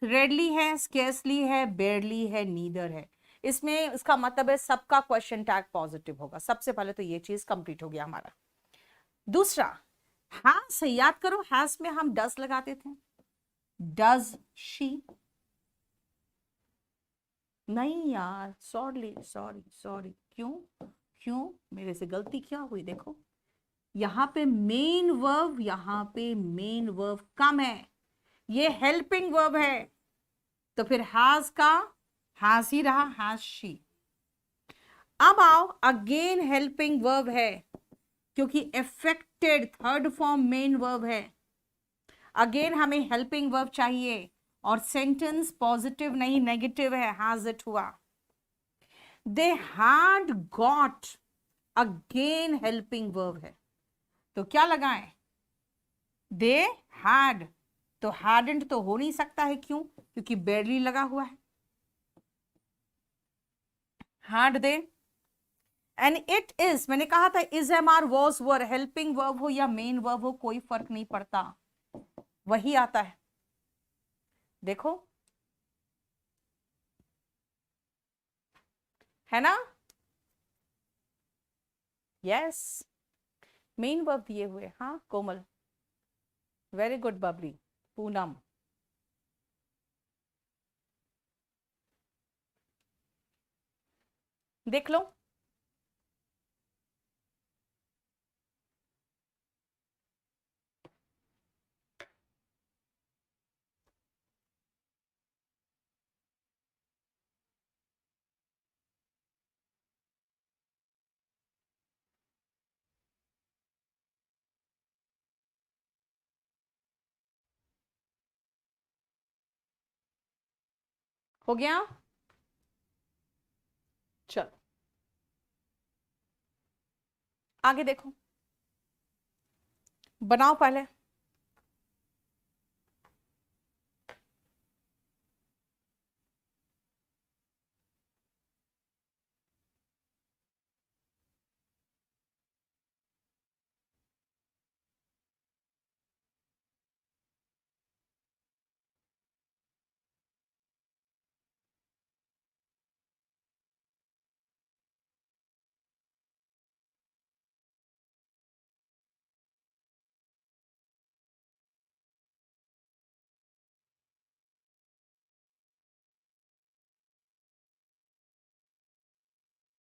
S1: रेडली है, स्केर्सली है, बेयरली है, नीदर है। इसमें इसका मतलब है सबका क्वेश्चन टैग पॉजिटिव होगा। सबसे पहले तो ये चीज कंप्लीट हो गया हमारा। दूसरा, हैज है, याद करो हैज में हम डज लगाते थे। डज शी, नहीं यार, सॉरी सॉरी सॉरी, क्यों क्यों मेरे से गलती क्या हुई? देखो यहां पे मेन वर्ब, यहां पे मेन वर्ब कम है, ये हेल्पिंग वर्ब है, तो फिर हैज का हैज ही रहा, हैज शी। अब आओ, अगेन हेल्पिंग वर्ब है क्योंकि affected third form main verb है। अगेन हमें हेल्पिंग वर्ब चाहिए और सेंटेंस पॉजिटिव नहीं नेगेटिव है, हैज इट हुआ। They had got, again helping verb है, तो क्या लगाएं? दे हैड, तो हैडंट तो हो नहीं सकता है, क्यों? क्योंकि बेयरली लगा हुआ है। Had they, and it is, मैंने कहा था is, am, are, was, were, helping verb हो या मेन वर्ब हो कोई फर्क नहीं पड़ता, वही आता है। देखो, है ना? यस, मेन वर्ब दिए हुए। हाँ कोमल, वेरी गुड बबली, पूनम, देख लो। हो गया? चलो आगे देखो, बनाओ पहले।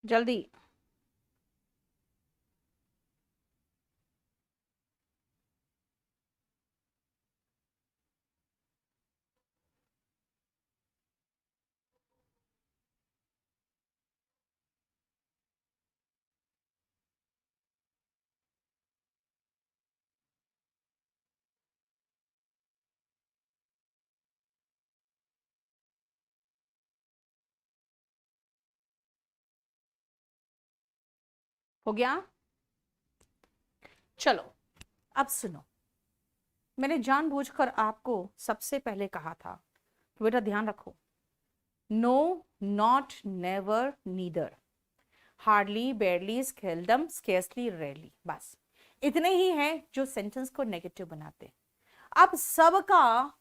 S1: जल्दी। हो गया? चलो अब सुनो, मैंने जानबूझकर आपको सबसे पहले कहा था, तो बेटा ध्यान रखो, no, not, never, neither, hardly, barely, seldom, scarcely, rarely, बस इतने ही हैं जो सेंटेंस को नेगेटिव बनाते। अब सबका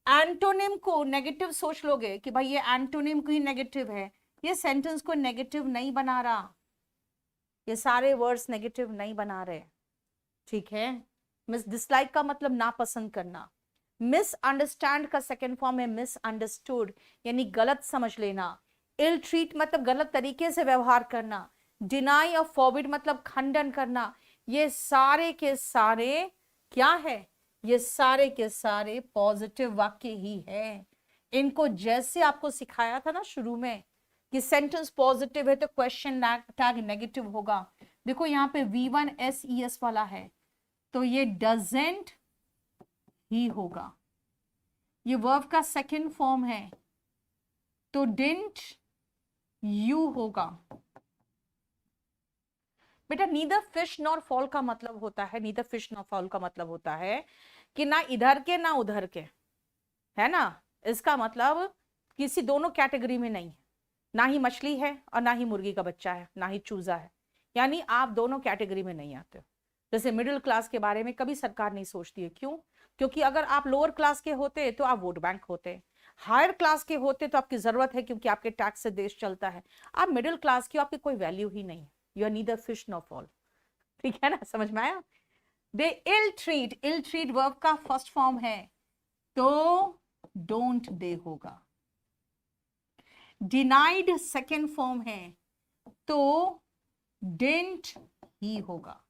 S1: एंटोनिम को नेगेटिव सोच लोगे कि भाई ये एंटोनिम की नेगेटिव है, ये सेंटेंस को नेगेटिव नहीं बना रहा, ये सारे वर्ड्स नेगेटिव नहीं बना रहे, ठीक है? मिस डिसलाइक का मतलब नापसंद करना, मिसअंडरस्टैंड का सेकेंड फॉर्म है मिसअंडरस्टूड, यानी गलत समझ लेना, इल ट्रीट मतलब गलत तरीके से व्यवहार करना, डिनाई और फॉरबिड मतलब खंडन करना, ये सारे के सारे क्या है? ये सारे के सारे पॉजिटिव वाक्य ही है। इनको जैसे आपको सिखाया था ना शुरू में कि सेंटेंस पॉजिटिव है तो क्वेश्चन टैग नेगेटिव होगा। देखो यहाँ पे V1 SES वाला है, तो ये डजेंट ही होगा। ये वर्ब का सेकंड फॉर्म है, तो डिडंट यू होगा। बेटा नीदर फिश नॉर फॉल का मतलब होता है, नीदर फिश नॉर फॉल का मतलब होता है कि ना इधर के ना उधर के, है ना? इसका मतलब किसी दोनों कैटेगरी में नहीं है, ना ही मछली है और ना ही मुर्गी का बच्चा है, ना ही चूजा है, यानी आप दोनों कैटेगरी में नहीं आते हो। जैसे मिडिल क्लास के बारे में कभी सरकार नहीं सोचती है, क्यों? क्योंकि अगर आप लोअर क्लास के होते तो आप वोट बैंक होते, हायर क्लास के होते तो आपकी जरूरत है क्योंकि आपके टैक्स से देश चलता है। आप मिडिल क्लास की, आपकी कोई वैल्यू ही नहीं है, you are neither fish nor fowl, ठीक है ना? समझ में आया? दे इल ट्रीट वर्ब का फर्स्ट फॉर्म है, तो डोंट दे होगा। डिनाइड सेकेंड फॉर्म है, तो डिडंट ही होगा।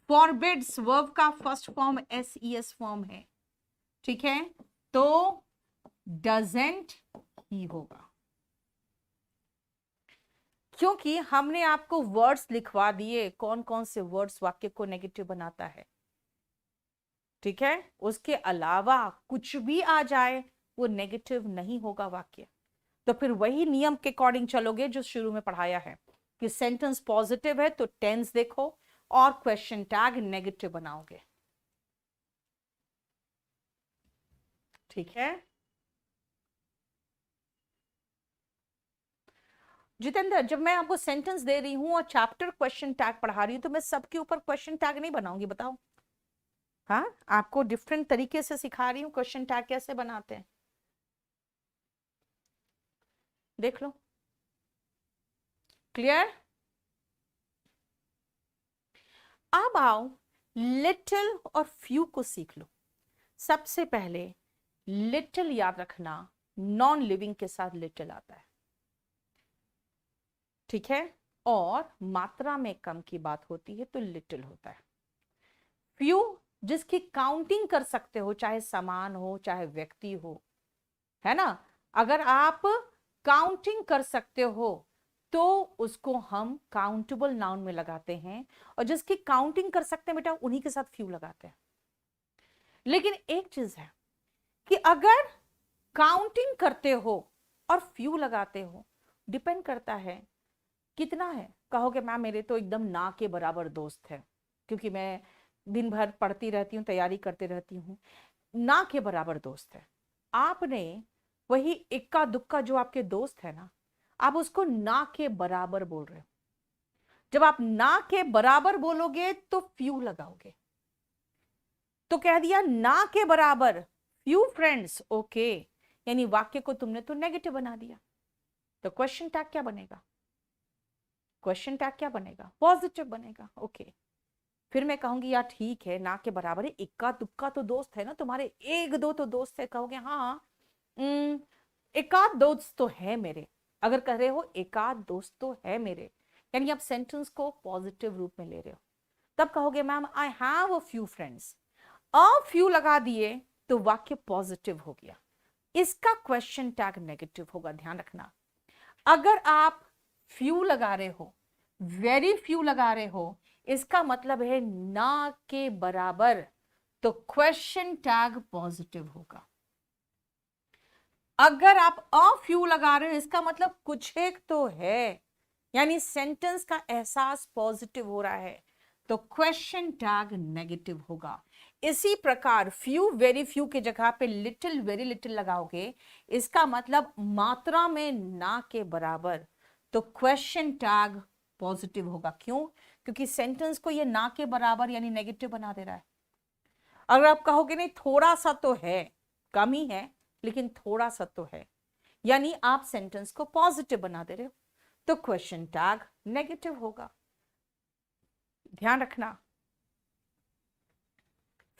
S1: फॉरबिड्स वर्ब का फर्स्ट फॉर्म SES फॉर्म है, ठीक है, तो डजेंट ही होगा। क्योंकि हमने आपको वर्ड्स लिखवा दिए, कौन कौन से वर्ड्स वाक्य को नेगेटिव बनाता है, ठीक है? उसके अलावा कुछ भी आ जाए वो नेगेटिव नहीं होगा वाक्य। तो फिर वही नियम के अकॉर्डिंग चलोगे जो शुरू में पढ़ाया है कि सेंटेंस पॉजिटिव है तो टेंस देखो और क्वेश्चन टैग नेगेटिव बनाओगे, ठीक है? जितेंद्र, जब मैं आपको सेंटेंस दे रही हूं और चैप्टर क्वेश्चन टैग पढ़ा रही हूं तो मैं सबके ऊपर क्वेश्चन टैग नहीं बनाऊंगी, बताओ। हाँ, आपको डिफरेंट तरीके से सिखा रही हूँ क्वेश्चन टैग कैसे बनाते हैं, देख लो। क्लियर? अब आओ लिटिल और फ्यू को सीख लो। सबसे पहले लिटिल याद रखना, नॉन लिविंग के साथ लिटिल आता है, ठीक है? और मात्रा में कम की बात होती है तो लिटिल होता है। फ्यू जिसकी काउंटिंग कर सकते हो, चाहे सामान हो चाहे व्यक्ति हो, है ना? अगर आप काउंटिंग कर सकते हो तो उसको हम काउंटेबल नाउन में लगाते हैं, और जिसकी काउंटिंग कर सकते हैं बेटा उन्हीं के साथ फ्यू लगाते हैं। लेकिन एक चीज है कि अगर काउंटिंग करते हो और फ्यू लगाते हो, डिपेंड करता है कितना है। कहोगे मैम मेरे तो एकदम ना के बराबर दोस्त है, क्योंकि मैं दिन भर पढ़ती रहती हूँ, तैयारी करते रहती हूँ। ना के बराबर दोस्त है। आपने वही इक्का दुक्का जो आपके दोस्त है ना, आप उसको ना के बराबर बोल रहे हो। जब आप ना के बराबर बोलोगे तो फ्यू लगाओगे। तो कह दिया ना के बराबर फ्यू फ्रेंड्स, ओके, यानी वाक्य को तुमने तो नेगेटिव बना दिया। तो क्वेश्चन टैग क्या बनेगा? क्वेश्चन टैग क्या बनेगा? पॉजिटिव बनेगा। ओके, फिर मैं कहूंगी यार ठीक है, ना के बराबर है, इक्का दुक्का तो दोस्त है ना तुम्हारे, एक दो तो दोस्त है। कहोगे हाँ, एकाध दोस्त तो है मेरे। अगर कह रहे हो एकाध दोस्त तो है मेरे, यानी आप सेंटेंस को पॉजिटिव रूप में ले रहे हो। तब कहोगे ma'am I have a few friends, a few लगा दिए तो वाक्य पॉजिटिव हो गया। इसका क्वेश्चन टैग नेगेटिव होगा, ध्यान रखना। अगर आप फ्यू लगा रहे हो, वेरी फ्यू लगा रहे हो, इसका मतलब है ना के बराबर, तो क्वेश्चन टैग पॉजिटिव होगा। अगर आप अ फ्यू लगा रहे हो, इसका मतलब कुछ एक तो है, यानी सेंटेंस का एहसास पॉजिटिव हो रहा है, तो क्वेश्चन टैग नेगेटिव होगा। इसी प्रकार फ्यू वेरी फ्यू की जगह पे लिटिल वेरी लिटिल लगाओगे, इसका मतलब मात्रा में ना के बराबर, तो क्वेश्चन टैग पॉजिटिव होगा। क्यों? क्योंकि सेंटेंस को ये ना के बराबर यानी नेगेटिव बना दे रहा है। अगर आप कहोगे नहीं थोड़ा सा तो है, कम ही है लेकिन थोड़ा सा तो है, यानी आप सेंटेंस को पॉजिटिव बना दे रहे हो, तो क्वेश्चन टैग नेगेटिव होगा। ध्यान रखना,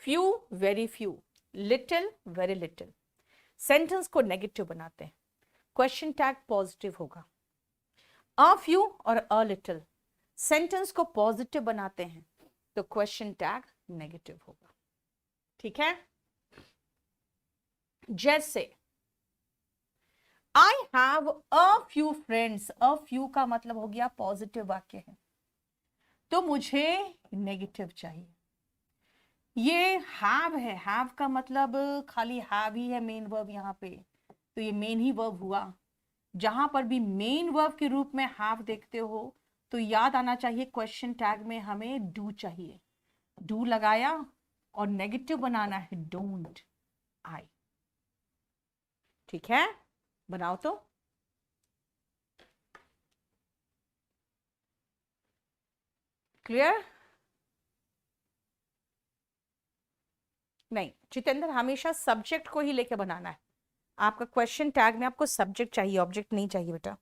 S1: few very few, little very little, sentence को नेगेटिव बनाते हैं, क्वेश्चन टैग पॉजिटिव होगा। अ फ्यू और अ लिटिल, सेंटेंस को पॉजिटिव बनाते हैं, तो क्वेश्चन टैग नेगेटिव होगा। ठीक है? जैसे I have a few friends, a few का मतलब हो गया पॉजिटिव वाक्य है, तो मुझे नेगेटिव चाहिए। ये हैव है, हैव का मतलब खाली हैव ही है मेन वर्ब यहाँ पे, तो ये मेन ही वर्ब हुआ। जहां पर भी मेन वर्ब के रूप में हैव देखते हो तो याद आना चाहिए क्वेश्चन टैग में हमें डू चाहिए। डू लगाया और नेगेटिव बनाना है डोंट आई। ठीक है, बनाओ तो। क्लियर? नहीं जितेंद्र, हमेशा सब्जेक्ट को ही लेके बनाना है। आपका क्वेश्चन टैग में आपको सब्जेक्ट चाहिए, ऑब्जेक्ट नहीं चाहिए बेटा।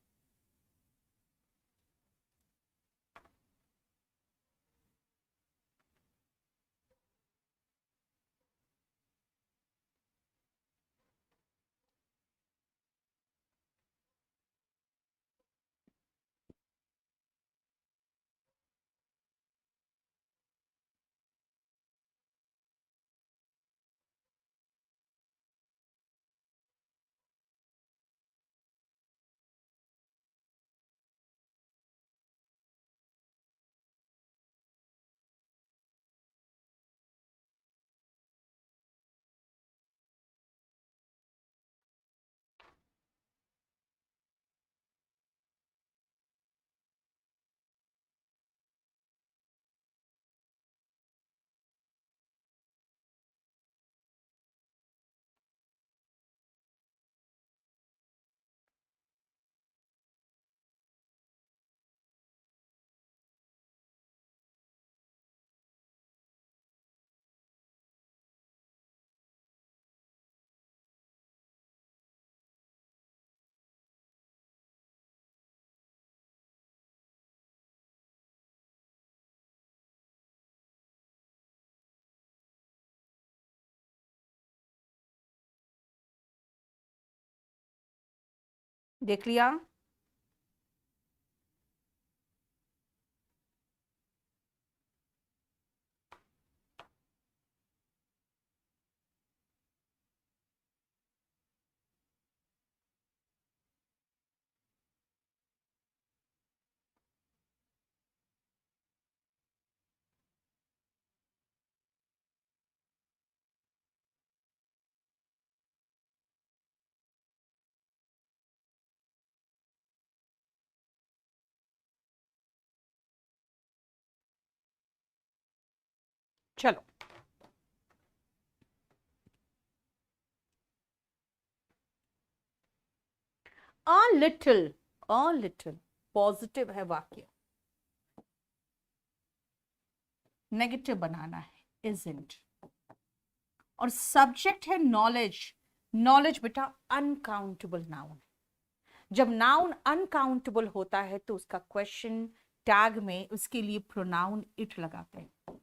S1: देख लिया? चलो, अ लिटिल पॉजिटिव है वाक्य, नेगेटिव बनाना है इजंट, और सब्जेक्ट है नॉलेज। नॉलेज बेटा अनकाउंटेबल नाउन। जब नाउन अनकाउंटेबल होता है तो उसका क्वेश्चन टैग में उसके लिए प्रोनाउन इट लगाते हैं।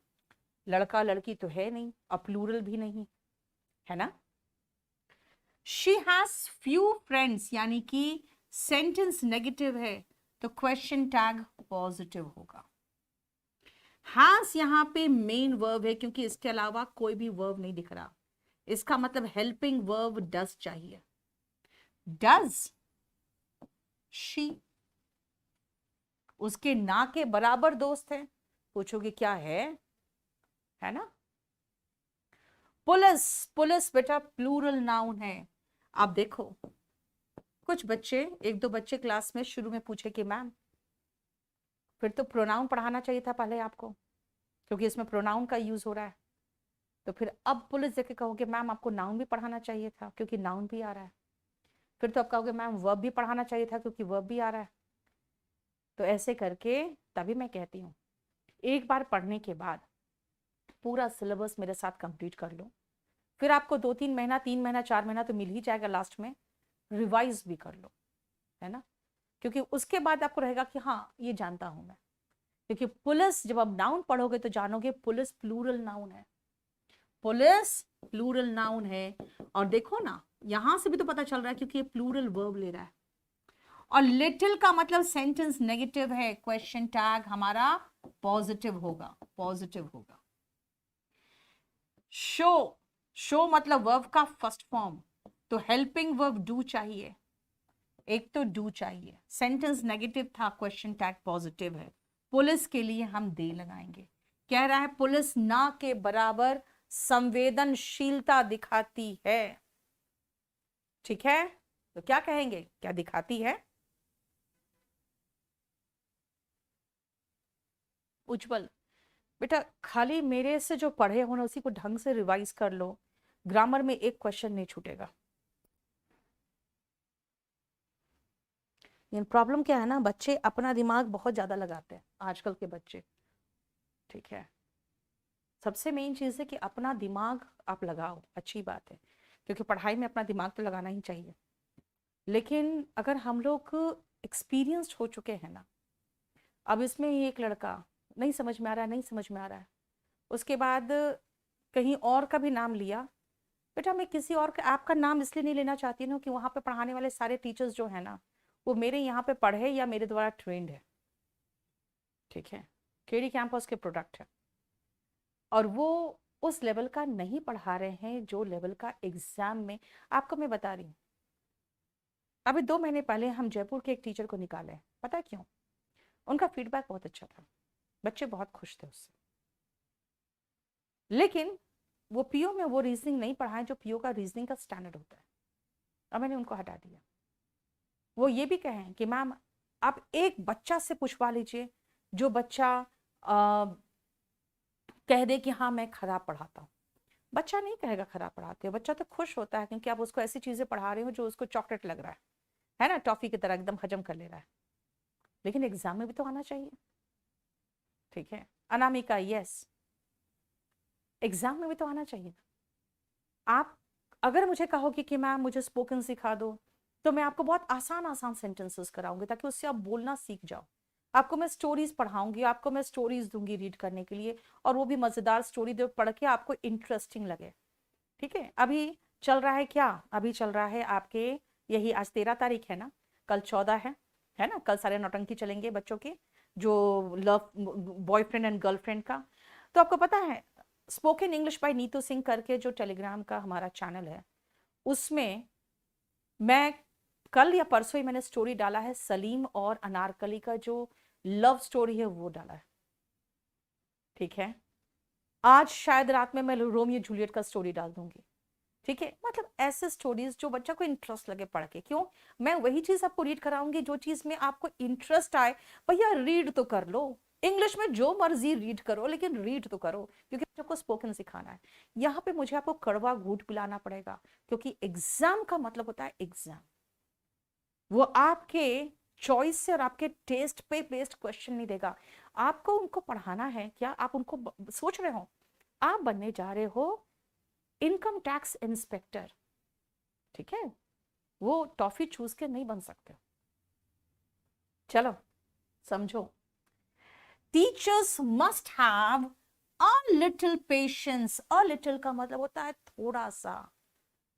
S1: लड़का लड़की तो है नहीं और प्लूरल भी नहीं है ना। शी हैज फ्यू फ्रेंड्स, यानी कि सेंटेंस नेगेटिव है तो क्वेश्चन टैग पॉजिटिव होगा। हैज यहां पे मेन वर्ब है क्योंकि इसके अलावा कोई भी वर्ब नहीं दिख रहा। इसका मतलब हेल्पिंग वर्ब डज चाहिए। डज शी उसके ना के बराबर दोस्त है। पूछोगे क्या है ना। पुलिस, पुलिस बेटा प्लूरल नाउन है। आप देखो कुछ बच्चे, एक दो बच्चे क्लास में शुरू में पूछे कि मैम फिर तो प्रोनाउन पढ़ाना चाहिए था पहले आपको, क्योंकि इसमें प्रोनाउन का यूज हो रहा है। तो फिर अब पुलिस देख के कहोगे मैम आपको नाउन भी पढ़ाना चाहिए था क्योंकि नाउन भी आ रहा है। फिर तो आप कहोगे मैम वर्ब भी पढ़ाना चाहिए था क्योंकि वर्ब भी आ रहा है। तो ऐसे करके तभी मैं कहती हूँ एक बार पढ़ने के बाद पूरा सिलेबस मेरे साथ कंप्लीट कर लो, फिर आपको 2-3 महीना, 3 महीना, 4 महीना तो मिल ही जाएगा लास्ट में, रिवाइज भी कर लो, है ना। क्योंकि उसके बाद आपको रहेगा कि हाँ ये जानता हूं मैं। क्योंकि पुलिस जब आप नाउन पढ़ोगे तो जानोगे पुलिस प्लूरल नाउन है, पुलिस प्लूरल नाउन है। और देखो ना यहां से भी तो पता चल रहा है क्योंकि ये प्लूरल वर्ब ले रहा है। और लिटिल का मतलब सेंटेंस नेगेटिव है, क्वेश्चन टैग हमारा पॉजिटिव होगा, पॉजिटिव होगा। शो, शो मतलब वर्ब का फर्स्ट फॉर्म, तो हेल्पिंग वर्ब डू चाहिए, एक तो डू चाहिए। सेंटेंस नेगेटिव था, क्वेश्चन टैग पॉजिटिव है। पुलिस के लिए हम दे लगाएंगे। कह रहा है पुलिस ना के बराबर संवेदनशीलता दिखाती है। ठीक है, तो क्या कहेंगे, क्या दिखाती है। उज्जवल बेटा खाली मेरे से जो पढ़े हो ना उसी को ढंग से रिवाइज कर लो, ग्रामर में एक क्वेश्चन नहीं छूटेगा। प्रॉब्लम क्या है ना, बच्चे अपना दिमाग बहुत ज्यादा लगाते हैं आजकल के बच्चे। ठीक है, सबसे मेन चीज है कि अपना दिमाग आप लगाओ, अच्छी बात है क्योंकि पढ़ाई में अपना दिमाग तो लगाना ही चाहिए। लेकिन अगर हम लोग एक्सपीरियंस्ड हो चुके हैं ना, अब इसमें ही एक लड़का नहीं समझ में आ रहा है, नहीं समझ में आ रहा है, उसके बाद कहीं और का भी नाम लिया। बेटा मैं किसी और का आपका नाम इसलिए नहीं लेना चाहती हूँ कि वहां पे पढ़ाने वाले सारे टीचर्स जो है ना वो मेरे यहाँ पे पढ़े या मेरे द्वारा ट्रेंड है। ठीक है, केडी कैंपस के प्रोडक्ट है और वो उस लेवल का नहीं पढ़ा रहे हैं जो लेवल का एग्जाम में। आपको मैं बता रही हूँ अभी 2 महीने पहले हम जयपुर के एक टीचर को निकाले, पता है क्यों। उनका फीडबैक बहुत अच्छा था, बच्चे बहुत खुश थे उससे। लेकिन वो पीओ में वो रीजनिंग नहीं पढ़ाए जो पीओ का रीजनिंग का स्टैंडर्ड होता है, और मैंने उनको हटा दिया। वो ये भी कहें कि मैम आप एक बच्चा से पूछवा लीजिए जो बच्चा कह दे कि हाँ मैं खराब पढ़ाता हूँ। बच्चा नहीं कहेगा खराब पढ़ाते हो, बच्चा तो खुश होता है क्योंकि आप उसको ऐसी चीजें पढ़ा रहे हो जो उसको चॉकलेट लग रहा है ना, टॉफी की तरह एकदम हजम कर ले रहा है। लेकिन एग्जाम में भी तो आना चाहिए। ठीक है अनामिका, यस एग्जाम में भी तो आना चाहिए। आप अगर मुझे कहोगे कि मैम मुझे स्पोकन सिखा दो तो मैं आपको बहुत आसान आसान सेंटेंसेस कराऊंगी ताकि उससे आप बोलना सीख जाओ। आपको मैं स्टोरीज पढ़ाऊंगी, आपको मैं स्टोरीज दूंगी रीड करने के लिए, और वो भी मजेदार स्टोरी जो पढ़ के आपको इंटरेस्टिंग लगे। ठीक है, अभी चल रहा है क्या, अभी चल रहा है आपके, यही आज 13 तारीख है ना, कल 14 है ना। कल सारे नौटंकी चलेंगे बच्चों के जो लव बॉयफ्रेंड एंड गर्लफ्रेंड का। तो आपको पता है spoken English by Neetu Singh करके जो टेलीग्राम का हमारा चैनल है उसमें मैं कल या परसों ही मैंने स्टोरी डाला है, सलीम और अनारकली का जो लव स्टोरी है वो डाला है। ठीक है, आज शायद रात में मैं रोमियो जूलियट का स्टोरी डाल दूंगी। ठीक है, मतलब ऐसे स्टोरीज जो बच्चा को इंटरेस्ट लगे पढ़ के। क्यों, मैं वही चीज आपको रीड कराऊंगी जो चीज में आपको इंटरेस्ट आए। भैया रीड तो कर लो, इंग्लिश में जो मर्जी रीड करो, लेकिन रीड तो करो, क्योंकि आपको स्पोकन सिखाना है। यहाँ पे मुझे आपको कड़वा घूंट पिलाना पड़ेगा, क्योंकि एग्जाम का मतलब होता है एग्जाम। वो आपके चॉइस से और आपके टेस्ट पे बेस्ड क्वेश्चन नहीं देगा। आपको उनको पढ़ाना है क्या? आप उनको सोच रहे हो आप बनने जा रहे हो इनकम टैक्स इंस्पेक्टर, ठीक है? वो टॉफी चूस के नहीं बन सकते। चलो समझो, teachers must have a little patience. A little का मतलब होता है थोड़ा सा।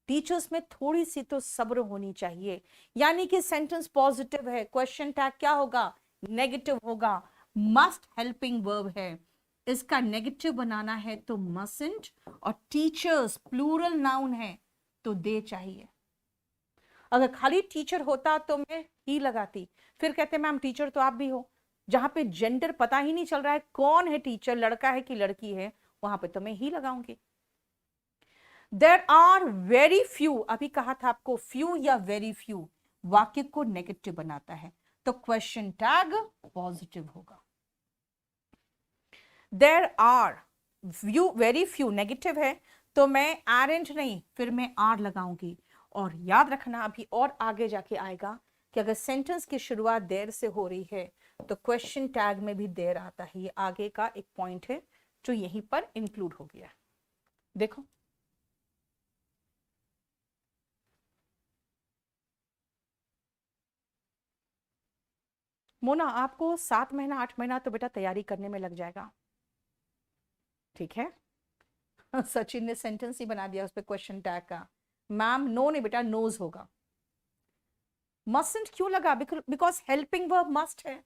S1: टीचर्स में थोड़ी सी तो सब्र होनी चाहिए। यानी कि सेंटेंस पॉजिटिव है, क्वेश्चन टैग क्या होगा? नेगेटिव होगा। मस्ट हेल्पिंग वर्ब है, इसका नेगेटिव बनाना है तो मस्टंट, और टीचर्स प्लूरल नाउन है तो दे चाहिए। अगर खाली टीचर होता तो मैं ही लगाती, फिर कहते मैम टीचर तो आप भी हो। जहां पे जेंडर पता ही नहीं चल रहा है कौन है टीचर, लड़का है कि लड़की है, वहां पे तो मैं ही लगाऊंगी। देयर आर वेरी फ्यू, अभी कहा था आपको फ्यू या वेरी फ्यू वाक्य को नेगेटिव बनाता है, तो क्वेश्चन टैग पॉजिटिव होगा। There are few, very few negative है तो मैं आरेंट नहीं, फिर मैं आर लगाऊंगी। और याद रखना अभी और आगे जाके आएगा कि अगर सेंटेंस की शुरुआत देर से हो रही है तो क्वेश्चन टैग में भी देर आता है। ये आगे का एक पॉइंट है जो यहीं पर इंक्लूड हो गया। देखो मोना, आपको 7 महीना 8 महीना तो बेटा तैयारी करने में लग जाएगा, ठीक है? सचिन ने सेंटेंस ही बना दिया उस पर क्वेश्चन टैग का। मैम नो नहीं बेटा, नोज होगा। मस्टंट क्यों लगा? बिकॉज हेल्पिंग वर्ब मस्ट है।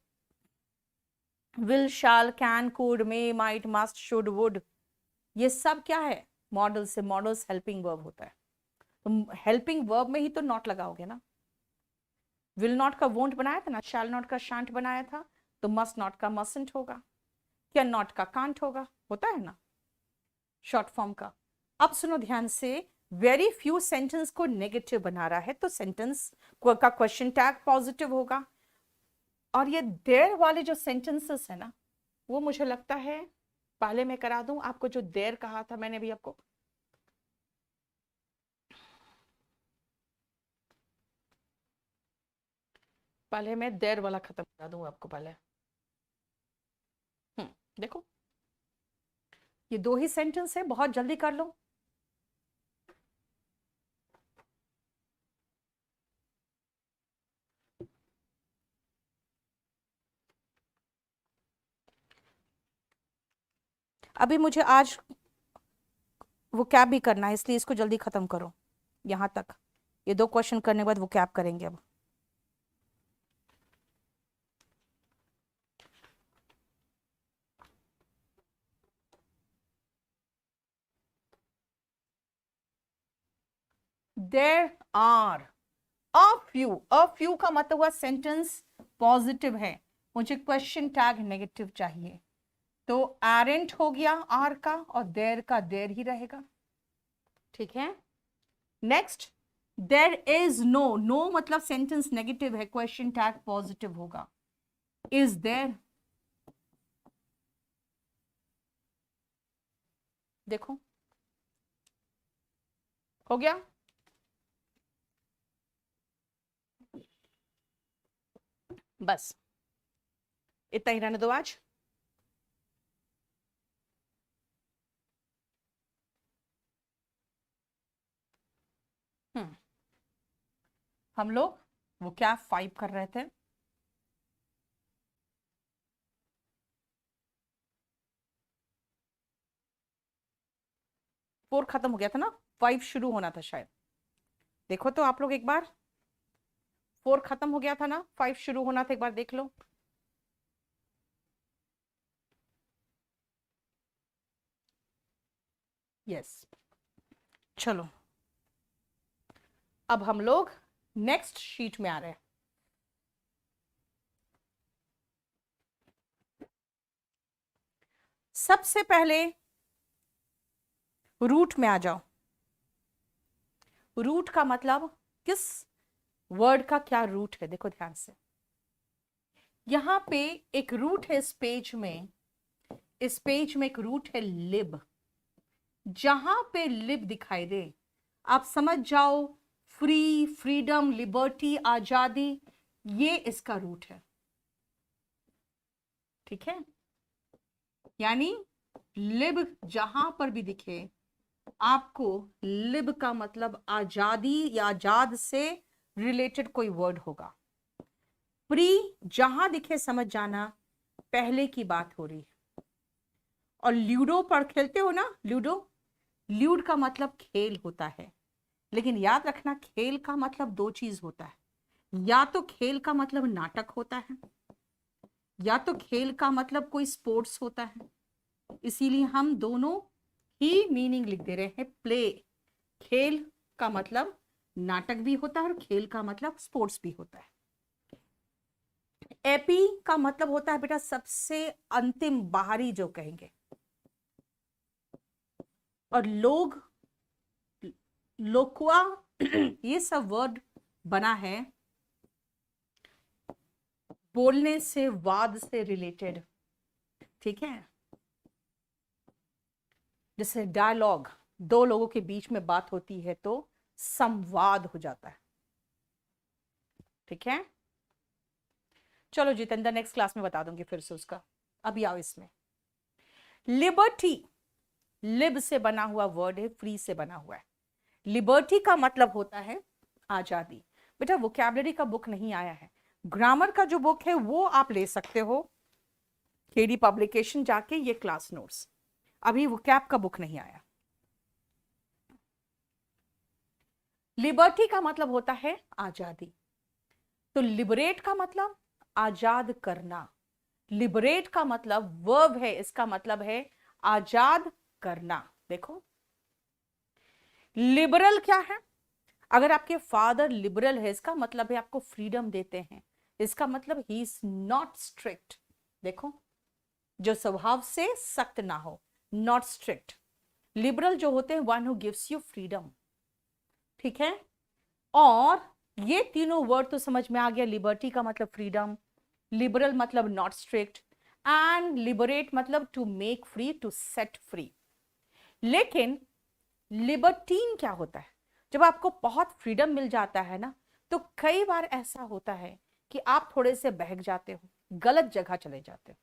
S1: Will, shall, can, could, may, might, must, should, would, ये सब क्या है? मॉडल से। मॉडल्स हेल्पिंग वर्ब होता है, तो हेल्पिंग वर्ब में ही तो नॉट लगाओगे ना। विल नॉट का वोंट बनाया था ना, शैल नॉट का शांट बनाया था, तो मस्ट नॉट का मस्टंट होगा, क्या नॉट का कांट होगा, होता है ना शॉर्ट फॉर्म का। अब सुनो ध्यान से, वेरी फ्यू सेंटेंस को नेगेटिव बना रहा है तो सेंटेंस का क्वेश्चन टैग पॉजिटिव होगा। और ये देर वाले जो सेंटेंसेस है ना, वो मुझे लगता है पहले मैं करा दूं आपको। जो देर कहा था मैंने भी आपको, पहले मैं देर वाला खत्म करा दूं आपको पहले। देखो ये दो ही सेंटेंस है, बहुत जल्दी कर लो। अभी मुझे आज वो कैब भी करना है, इसलिए इसको जल्दी खत्म करो यहां तक। ये 2 क्वेश्चन करने के बाद वो कैब करेंगे अब। There are a few. A few का मतलब हुआ सेंटेंस पॉजिटिव है, मुझे क्वेश्चन टैग नेगेटिव चाहिए, तो एरेंट हो गया आर का, और देर का देर ही रहेगा, ठीक है? Next, there is no. No मतलब सेंटेंस नेगेटिव है, क्वेश्चन टैग पॉजिटिव होगा। इज देर, देखो हो गया। बस इतना ही रहने दो आज। हम्म हम लोग वो क्या 5 कर रहे थे? फोर खत्म हो गया था ना, 5 शुरू होना था शायद। देखो तो आप लोग एक बार, 4 खत्म हो गया था ना, 5 शुरू होना था, एक बार देख लो। यस, चलो अब हम लोग नेक्स्ट शीट में आ रहे हैं। सबसे पहले रूट में आ जाओ। रूट का मतलब किस वर्ड का क्या रूट है, देखो ध्यान से। यहां पे एक रूट है इस पेज में एक रूट है लिब। जहां पे लिब दिखाई दे आप समझ जाओ फ्री, फ्रीडम, लिबर्टी, आजादी, ये इसका रूट है। ठीक है, यानी लिब जहां पर भी दिखे आपको लिब का मतलब आजादी या आजाद से रिलेटेड कोई वर्ड होगा। प्री जहां दिखे समझ जाना पहले की बात हो रही है। और ल्यूडो पर खेलते हो ना, लूडो, ल्यूड का मतलब खेल होता है, लेकिन याद रखना खेल का मतलब दो चीज होता है। या तो खेल का मतलब नाटक होता है, या तो खेल का मतलब कोई स्पोर्ट्स होता है। इसीलिए हम दोनों ही मीनिंग लिख दे रहे हैं। प्ले, खेल का मतलब नाटक भी होता है और खेल का मतलब स्पोर्ट्स भी होता है। एपी का मतलब होता है बेटा सबसे अंतिम, बाहरी जो कहेंगे। और लोग, लोकुआ ये सब वर्ड बना है बोलने से, वाद से रिलेटेड। ठीक है, जैसे डायलॉग, दो लोगों के बीच में बात होती है तो संवाद हो जाता है। ठीक है, चलो जितेंद्र नेक्स्ट क्लास में बता दूंगी फिर से उसका, अभी आओ इसमें। लिबर्टी, लिब से बना हुआ वर्ड है, फ्री से बना हुआ है। लिबर्टी का मतलब होता है आजादी। बेटा वोकैबुलरी का बुक नहीं आया है, ग्रामर का जो बुक है वो आप ले सकते हो केडी पब्लिकेशन जाके, ये क्लास नोट्स। अभी वोकैब का बुक नहीं आया। लिबर्टी का मतलब होता है आजादी, तो लिबरेट का मतलब आजाद करना। लिबरेट का मतलब वर्ब है, इसका मतलब है आजाद करना। देखो लिबरल क्या है, अगर आपके फादर लिबरल है इसका मतलब है आपको फ्रीडम देते हैं, इसका मतलब ही इज नॉट स्ट्रिक्ट। देखो, जो स्वभाव से सख्त ना हो, नॉट स्ट्रिक्ट। लिबरल जो होते हैं one who gives you freedom. ठीक है, और ये तीनों वर्ड तो समझ में आ गया। लिबर्टी का मतलब फ्रीडम, लिबरल मतलब नॉट स्ट्रिक्ट, एंड लिबरेट मतलब to make free, to set free. लेकिन लिबर्टीन क्या होता है, जब आपको बहुत फ्रीडम मिल जाता है ना, तो कई बार ऐसा होता है कि आप थोड़े से बहक जाते हो, गलत जगह चले जाते हो,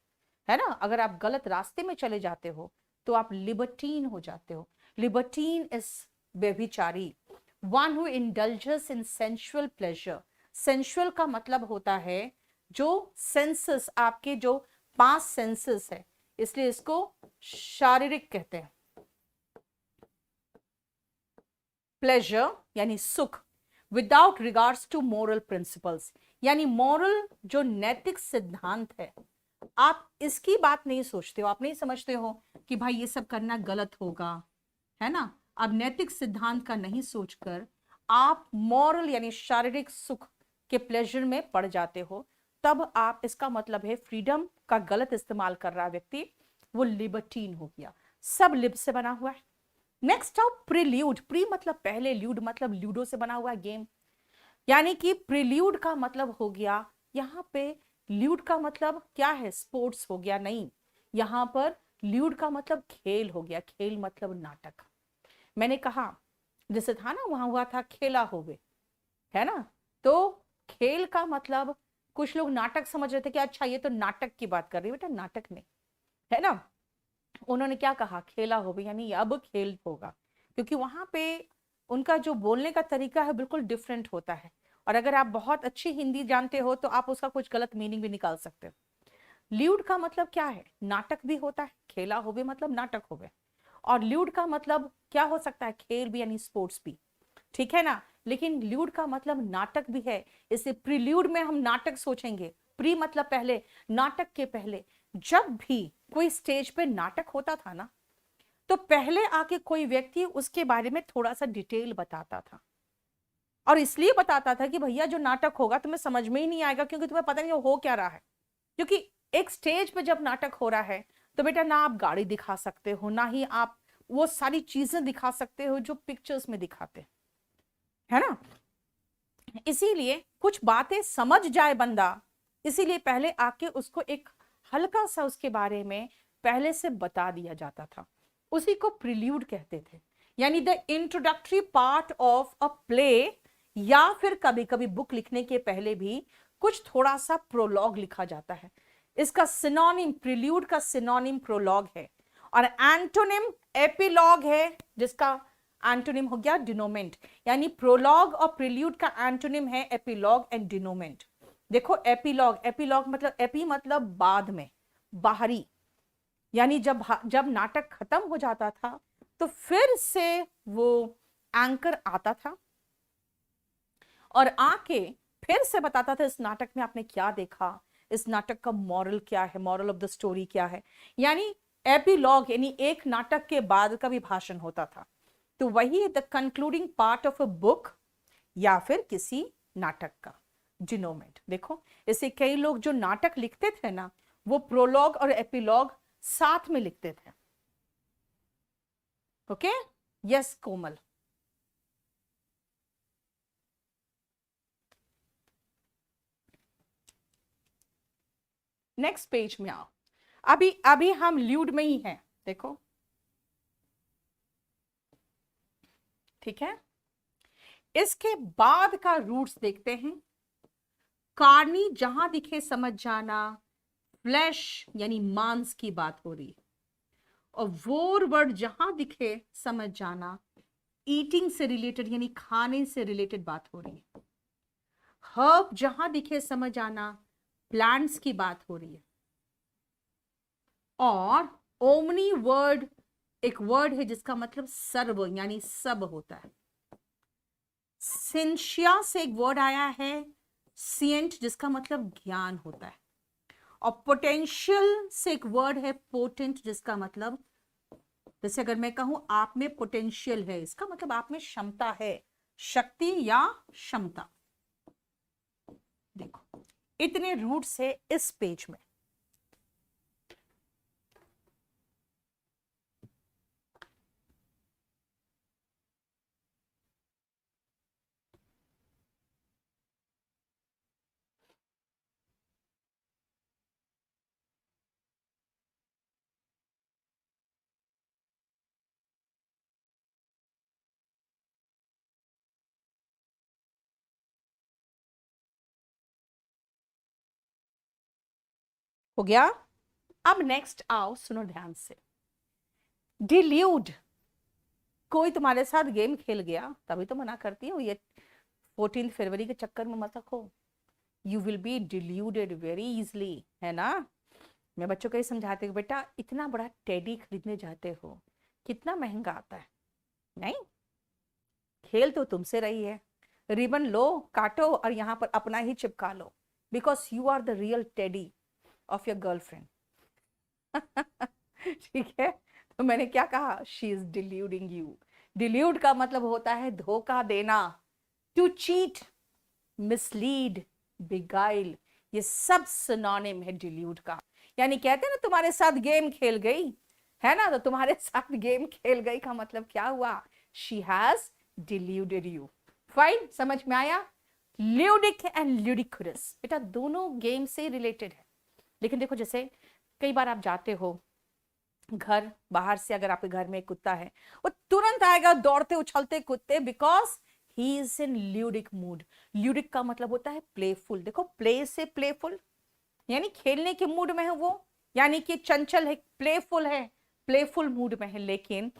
S1: है ना। अगर आप गलत रास्ते में चले जाते हो तो आप लिबर्टीन हो जाते हो। लिबर्टीन इज व्यभिचारी, one who indulges in sensual pleasure. Sensual का मतलब होता है जो सेंसेस, आपके जो 5 सेंसेस है, इसलिए इसको शारीरिक कहते हैं। प्लेजर यानी सुख, without regards to moral principles, यानी मोरल जो नैतिक सिद्धांत है, आप इसकी बात नहीं सोचते हो, आप नहीं समझते हो कि भाई ये सब करना गलत होगा, है ना। आप नैतिक सिद्धांत का नहीं सोचकर आप मॉरल यानी शारीरिक सुख के प्लेजर में पड़ जाते हो, तब आप, इसका मतलब है फ्रीडम का गलत इस्तेमाल कर रहा व्यक्ति, वो लिबर्टीन हो गया। सब लिब से बना हुआ है। नेक्स्ट आओ प्रील्यूड। प्री मतलब पहले, ल्यूड मतलब लूडो से बना हुआ गेम, यानी कि प्रील्यूड का मतलब हो गया, यहां पे ल्यूड का मतलब क्या है, स्पोर्ट्स हो गया, नहीं, यहां पर ल्यूड का मतलब खेल हो गया। खेल मतलब नाटक। मैंने कहा जैसे था ना, वहां हुआ था खेला होवे, है ना। तो खेल का मतलब, कुछ लोग नाटक समझ रहे थे कि अच्छा ये तो नाटक की बात कर रही है, बेटा नाटक नहीं, है ना। उन्होंने क्या कहा, खेला होवे, यानी अब खेल होगा, क्योंकि वहां पे उनका जो बोलने का तरीका है बिल्कुल डिफरेंट होता है। और अगर आप बहुत अच्छी हिंदी जानते हो तो आप उसका कुछ गलत मीनिंग भी निकाल सकते हो। ल्यूड का मतलब क्या है, नाटक भी होता है, खेला होवे मतलब नाटक होवे। और ल्यूड का मतलब क्या हो सकता है, खेल भी यानी स्पोर्ट्स भी, ठीक है ना। लेकिन ल्यूड का मतलब नाटक भी है, इसे प्रील्यूड में हम नाटक सोचेंगे। प्री मतलब पहले, नाटक के पहले। जब भी कोई स्टेज पे नाटक होता था ना, तो पहले आके कोई व्यक्ति उसके बारे में थोड़ा सा डिटेल बताता था, और इसलिए बताता था कि भैया जो नाटक होगा तुम्हें समझ में ही नहीं आएगा, क्योंकि तुम्हें पता नहीं हो क्या रहा है। क्योंकि एक स्टेज पे जब नाटक हो रहा है तो बेटा ना आप गाड़ी दिखा सकते हो, ना ही आप वो सारी चीजें दिखा सकते हो जो पिक्चर्स में दिखाते हैं, है ना। इसीलिए कुछ बातें समझ जाए बंदा इसीलिए पहले आके उसको एक हल्का सा उसके बारे में पहले से बता दिया जाता था, उसी को प्रिल्यूड कहते थे, यानी the introductory part of a play, या फिर कभी कभी बुक लिखने के पहले भी कुछ थोड़ा सा प्रोलॉग लिखा जाता है। इसका सिनोनिम, प्रिल्यूड का सिनोनिम प्रोलॉग है, और एंटोनिम एपिलॉग है, जिसका एंटोनिम हो गया डिनोमेंट। यानी प्रोलॉग और प्रिल्यूड का एंटोनिम है एपिलॉग एंड डिनोमेंट। देखो एपिलॉग, एपिलॉग मतलब एपी मतलब बाद में, बाहरी, यानी जब जब नाटक खत्म हो जाता था तो फिर से वो एंकर आता था और आके फिर से बताता था इस नाटक में आपने क्या देखा, इस नाटक का मॉरल क्या है, मॉरल ऑफ द स्टोरी क्या है। यानी एपिलॉग यानी एक नाटक के बाद का भी भाषण होता था। तो वही the concluding part of a book या फिर किसी नाटक का डिनोमेंट। देखो इससे कई लोग जो नाटक लिखते थे ना, वो प्रोलॉग और एपिलॉग साथ में लिखते थे। ओके, यस कोमल। नेक्स्ट पेज में आओ। अभी अभी हम ल्यूड में ही हैं, देखो ठीक है। इसके बाद का रूट्स देखते हैं। कार्नी जहां दिखे समझ जाना, फ्लैश यानी मांस की बात हो रही है, और वोर वर्ड जहां दिखे समझ जाना, ईटिंग से रिलेटेड यानी खाने से रिलेटेड बात हो रही है। हर्ब जहां दिखे समझ आना, प्लांट्स की बात हो रही है। और ओमनी वर्ड एक वर्ड है जिसका मतलब सर्व यानी सब होता है। सिंशिया से एक वर्ड आया है सिएंट, जिसका मतलब ज्ञान होता है। और पोटेंशियल से एक वर्ड है पोटेंट, जिसका मतलब, जैसे अगर मैं कहूं आप में पोटेंशियल है, इसका मतलब आप में क्षमता है, शक्ति या क्षमता। देखो इतने रूट्स है इस पेज में। हो गया। अब नेक्स्ट आओ, सुनो ध्यान से। डिल्यूड, कोई तुम्हारे साथ गेम खेल गया, तभी तो मना करती हूँ ये 14 फरवरी के चक्कर में मत रखो। You will be deluded very easily, है ना। मैं बच्चों को ये समझाती हूँ, बेटा इतना बड़ा टेडी खरीदने जाते हो, कितना महंगा आता है। नहीं, खेल तो तुमसे रही है। रिबन लो, काटो और यहाँ पर अपना ही चिपका लो, because you are the real teddy of your girlfriend. ठीक है। तो मैंने क्या कहा, she is deluding you. Delude का मतलब होता है धोखा देना, टू चीट, मिसलीड, बिगाइल, ये सब सिनोनिम है डिल्यूड का। यानी कहते हैं ना तुम्हारे साथ गेम खेल गई, है ना, तो तुम्हारे साथ गेम खेल गई का मतलब क्या हुआ, she has deluded you. Fine, समझ में आया। ल्यूडिक एंड ल्यूडिकुरस बेटा दोनों गेम से रिलेटेड है। लेकिन देखो जैसे कई बार आप जाते हो घर, बाहर से अगर आपके घर में एक कुत्ता है, वो तुरंत आएगा दौड़ते उछलते कुत्ते, because he is in ludic mood. Ludic का मतलब होता है प्लेफुल। देखो प्ले से प्लेफुल यानी खेलने के मूड में है वो, यानी कि चंचल है, प्लेफुल है, प्लेफुल मूड में है। लेकिन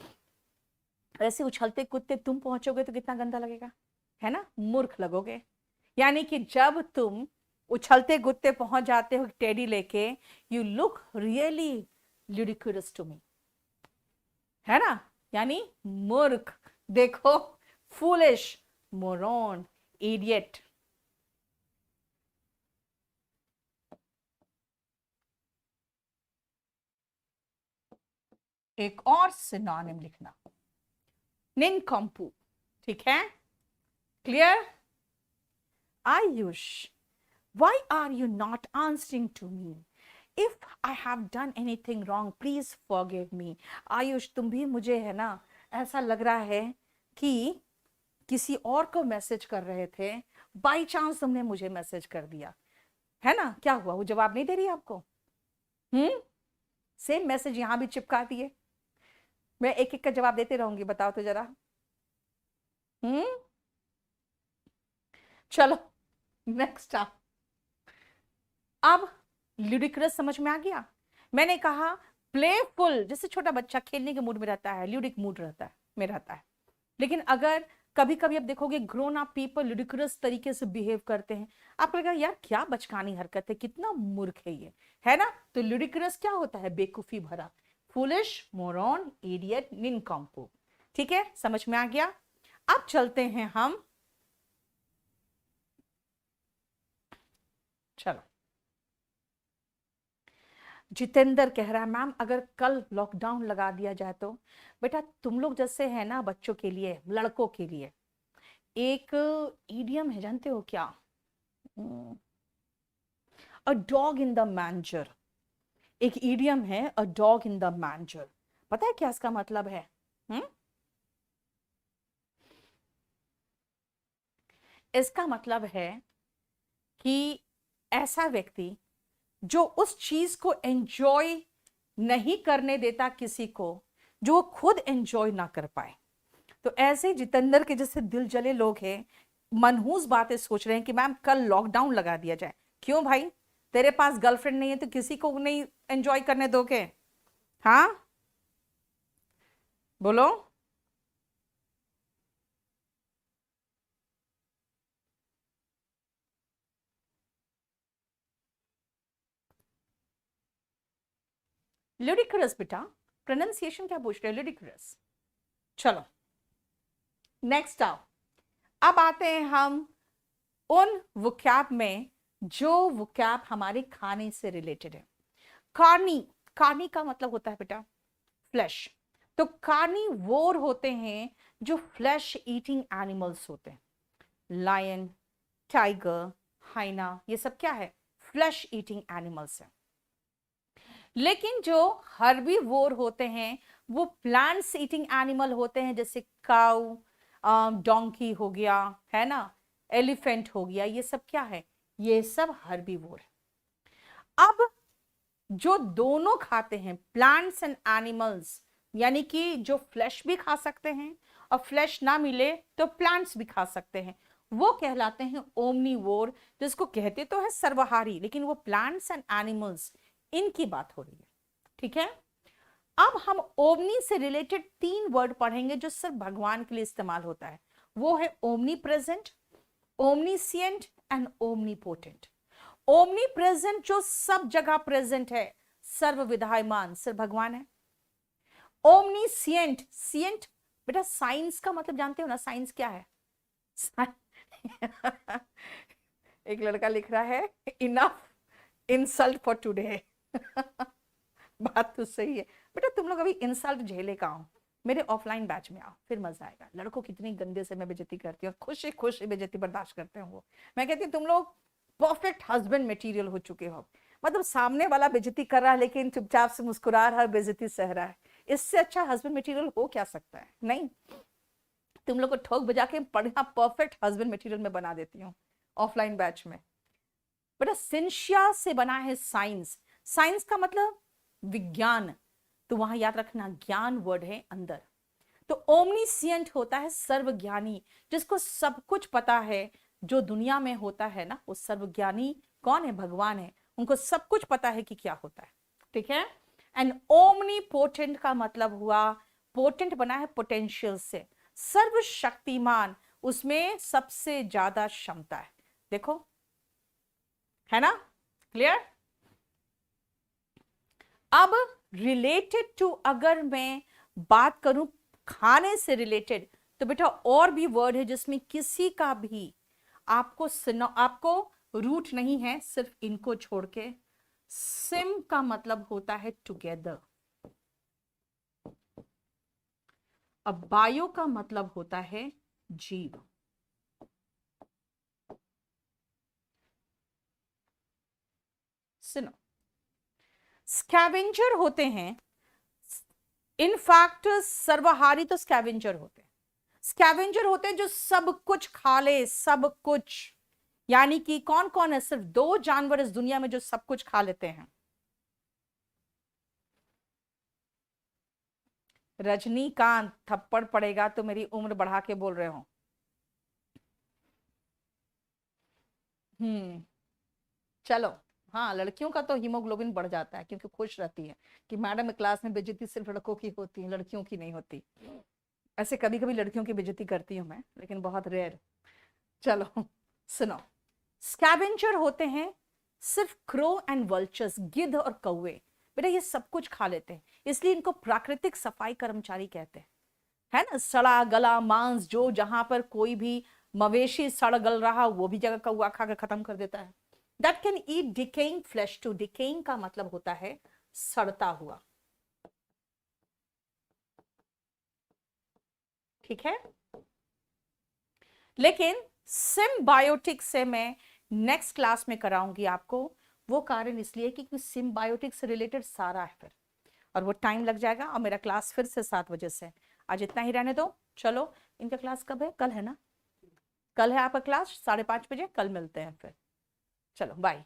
S1: ऐसे उछलते कुत्ते तुम पहुंचोगे तो कितना गंदा लगेगा, है ना, मूर्ख लगोगे। यानी कि जब तुम उछलते कुत्ते पहुंच जाते हो टेडी लेके, you look really ludicrous to me, है ना, यानी मूर्ख। देखो फूलिश, मोरॉन, इडियट। एक और सिनोनिम लिखना, निनकम्पू। ठीक है, clear. Ayush, why are you not answering to me? If I have done anything wrong, please forgive me. Ayush तुम भी मुझे, है ना, ऐसा लग रहा है कि किसी और को मैसेज कर रहे थे, बाई चांस तुमने मुझे मैसेज कर दिया। है ना? क्या हुआ, वो जवाब नहीं दे रही आपको? सेम मैसेज यहां भी चिपका दिए। मैं एक एक का जवाब देते रहूंगी, बताओ तो जरा। हम्म चलो नेक्स्ट आप। अब ल्यूडिक्रस समझ में आ गया? मैंने कहा प्लेफुल, जैसे छोटा बच्चा खेलने के मूड में रहता है, ल्यूडिक मूड रहता है में रहता है। लेकिन अगर कभी कभी आप देखोगे ग्रोन अप पीपल ल्यूडिक्रस तरीके से बिहेव करते हैं, आपको लगेगा यार क्या बचकानी हरकत है, कितना मूर्ख है ये, है ना? तो ल्यूडिक्रस क्या होता है? बेवकूफी भरा, फुलिश, मोरॉन, इडियट, निनकॉम्पो। ठीक है, समझ में आ गया? अब चलते हैं हम, चलो। जितेंद्र कह रहा है मैम अगर कल लॉकडाउन लगा दिया जाए तो? बेटा तुम लोग जैसे है ना, बच्चों के लिए, लड़कों के लिए एक ईडियम है, जानते हो क्या? A dog in the manger. एक ईडियम है, अ डॉग इन द मैंजर। पता है क्या इसका मतलब है? हम्म इसका मतलब है कि ऐसा व्यक्ति जो उस चीज को एंजॉय नहीं करने देता किसी को, जो वो खुद एंजॉय ना कर पाए। तो ऐसे जितेंद्र के जैसे दिल जले लोग हैं, मनहूस बातें सोच रहे हैं कि मैम कल लॉकडाउन लगा दिया जाए। क्यों भाई? तेरे पास गर्लफ्रेंड नहीं है तो किसी को नहीं एंजॉय करने दोगे? हाँ, बोलो। ल्यूडिक्रस बेटा, प्रोनाउंसिएशन क्या पूछ रहे हो? ल्यूडिक्रस। चलो नेक्स्ट आओ। अब आते हैं हम उन वोकैब में जो वोकैब हमारे खाने से रिलेटेड है। कार्नी, कार्नी का मतलब होता है बेटा फ्लैश। तो कार्निवोर होते हैं जो फ्लैश ईटिंग एनिमल्स होते हैं। लायन, टाइगर, हाइना, ये सब क्या है? फ्लैश ईटिंग एनिमल्स है। लेकिन जो हर्बीवोर होते हैं वो प्लांट्स ईटिंग एनिमल होते हैं, जैसे काऊ, डोंकी हो गया, है ना, एलिफेंट हो गया, ये सब क्या है? ये सब हर्बीवोर है। अब जो दोनों खाते हैं, प्लांट्स एंड एनिमल्स, यानी कि जो फ्लैश भी खा सकते हैं और फ्लैश ना मिले तो प्लांट्स भी खा सकते हैं, वो कहलाते हैं ओमनीवोर। जिसको कहते तो है सर्वहारी, लेकिन वो प्लांट्स एंड एनिमल्स, इनकी बात हो रही है। ठीक है, अब हम ओमनी से रिलेटेड 3 वर्ड पढ़ेंगे जो सिर्फ भगवान के लिए इस्तेमाल होता है। वो है omnipresent, omniscient and omnipotent. Omnipresent जो सब जगह प्रेजेंट है, सर्व विधायमान, सिर्फ भगवान है। ओमनीसिएंट, सिएंट बेटा साइंस का मतलब जानते हो ना, साइंस क्या है? एक लड़का लिख रहा है इनफ इंसल्ट फॉर टुडे। बात तो सही है बेटा, तुम लोग अभी इंसल्ट झेले का हो, मेरे ऑफलाइन बैच में आओ, फिर मजा आएगा। लड़कों कितनी गंदे से मैं बेइज्जती करती हूँ, खुशी खुशी बेइज्जती बर्दाश्त करते हैं वो। मैं कहती हूँ तुम लोग परफेक्ट हस्बैंड मटेरियल हो चुके हो। मतलब सामने वाला बेइज्जती कर रहा है लेकिन चुपचाप से मुस्कुरा रहा है, बेइज्जती सह रहा है। इससे अच्छा हस्बैंड मटेरियल हो क्या सकता है? नहीं, तुम लोग को ठोक बजा के बढ़िया परफेक्ट हस्बैंड मटेरियल में बना देती हूँ ऑफलाइन बैच में। बेटा सिंशिया से बना है साइंस। साइंस का मतलब विज्ञान, तो वहां याद रखना ज्ञान वर्ड है अंदर। तो ओमनीसिएंट होता है सर्वज्ञानी, जिसको सब कुछ पता है। जो दुनिया में होता है ना, वो सर्वज्ञानी कौन है? भगवान है। उनको सब कुछ पता है कि क्या होता है। ठीक है। एंड ओमनी पोटेंट का मतलब हुआ, पोटेंट बना है पोटेंशियल से, सर्वशक्तिमान, उसमें सबसे ज्यादा क्षमता है। देखो, है ना क्लियर? अब रिलेटेड टू, अगर मैं बात करूं खाने से रिलेटेड, तो बेटा और भी वर्ड है जिसमें किसी का भी आपको रूट नहीं है, सिर्फ इनको छोड़ के। सिम का मतलब होता है टुगेदर। अब बायो का मतलब होता है जीव। सुनो, स्कैवेंजर होते हैं, इनफैक्ट सर्वहारी तो स्कैवेंजर होते हैं। स्कैवेंजर होते हैं जो सब कुछ खा ले, सब कुछ। यानी कि कौन कौन है, सिर्फ 2 जानवर इस दुनिया में जो सब कुछ खा लेते हैं। रजनीकांत, थप्पड़ पड़ेगा तो मेरी उम्र बढ़ा के बोल रहे हो। हम्म। चलो। हाँ, लड़कियों का तो हीमोग्लोबिन बढ़ जाता है क्योंकि खुश रहती है कि मैडम क्लास में बेइज्जती सिर्फ लड़कों की होती है, लड़कियों की नहीं होती। ऐसे कभी कभी लड़कियों की बेइज्जती करती हूँ मैं, लेकिन बहुत रेयर। चलो सुनो। स्कैवेंजर होते हैं सिर्फ क्रो एंड वल्चर्स, गिद्ध और कौवे। बेटा ये सब कुछ खा लेते हैं, इसलिए इनको प्राकृतिक सफाई कर्मचारी कहते हैं। है ना, सड़ा गला मांस, जो जहां पर कोई भी मवेशी सड़ गल रहा वो भी जगह कौवा खा कर खत्म कर देता है। That can eat decaying flesh too, decaying का मतलब होता है सड़ता हुआ। ठीक है, लेकिन सिम्बायोटिक से मैं नेक्स्ट क्लास में कराऊंगी आपको। वो कारण इसलिए कि सिम्बायोटिक से रिलेटेड सारा है फिर, और वो टाइम लग जाएगा, और मेरा क्लास फिर से 7 बजे से। आज इतना ही रहने दो। चलो, इनका क्लास कब है? कल है ना? कल है आपका क्लास 5:30 बजे, कल मिलते हैं फिर। चलो बाय।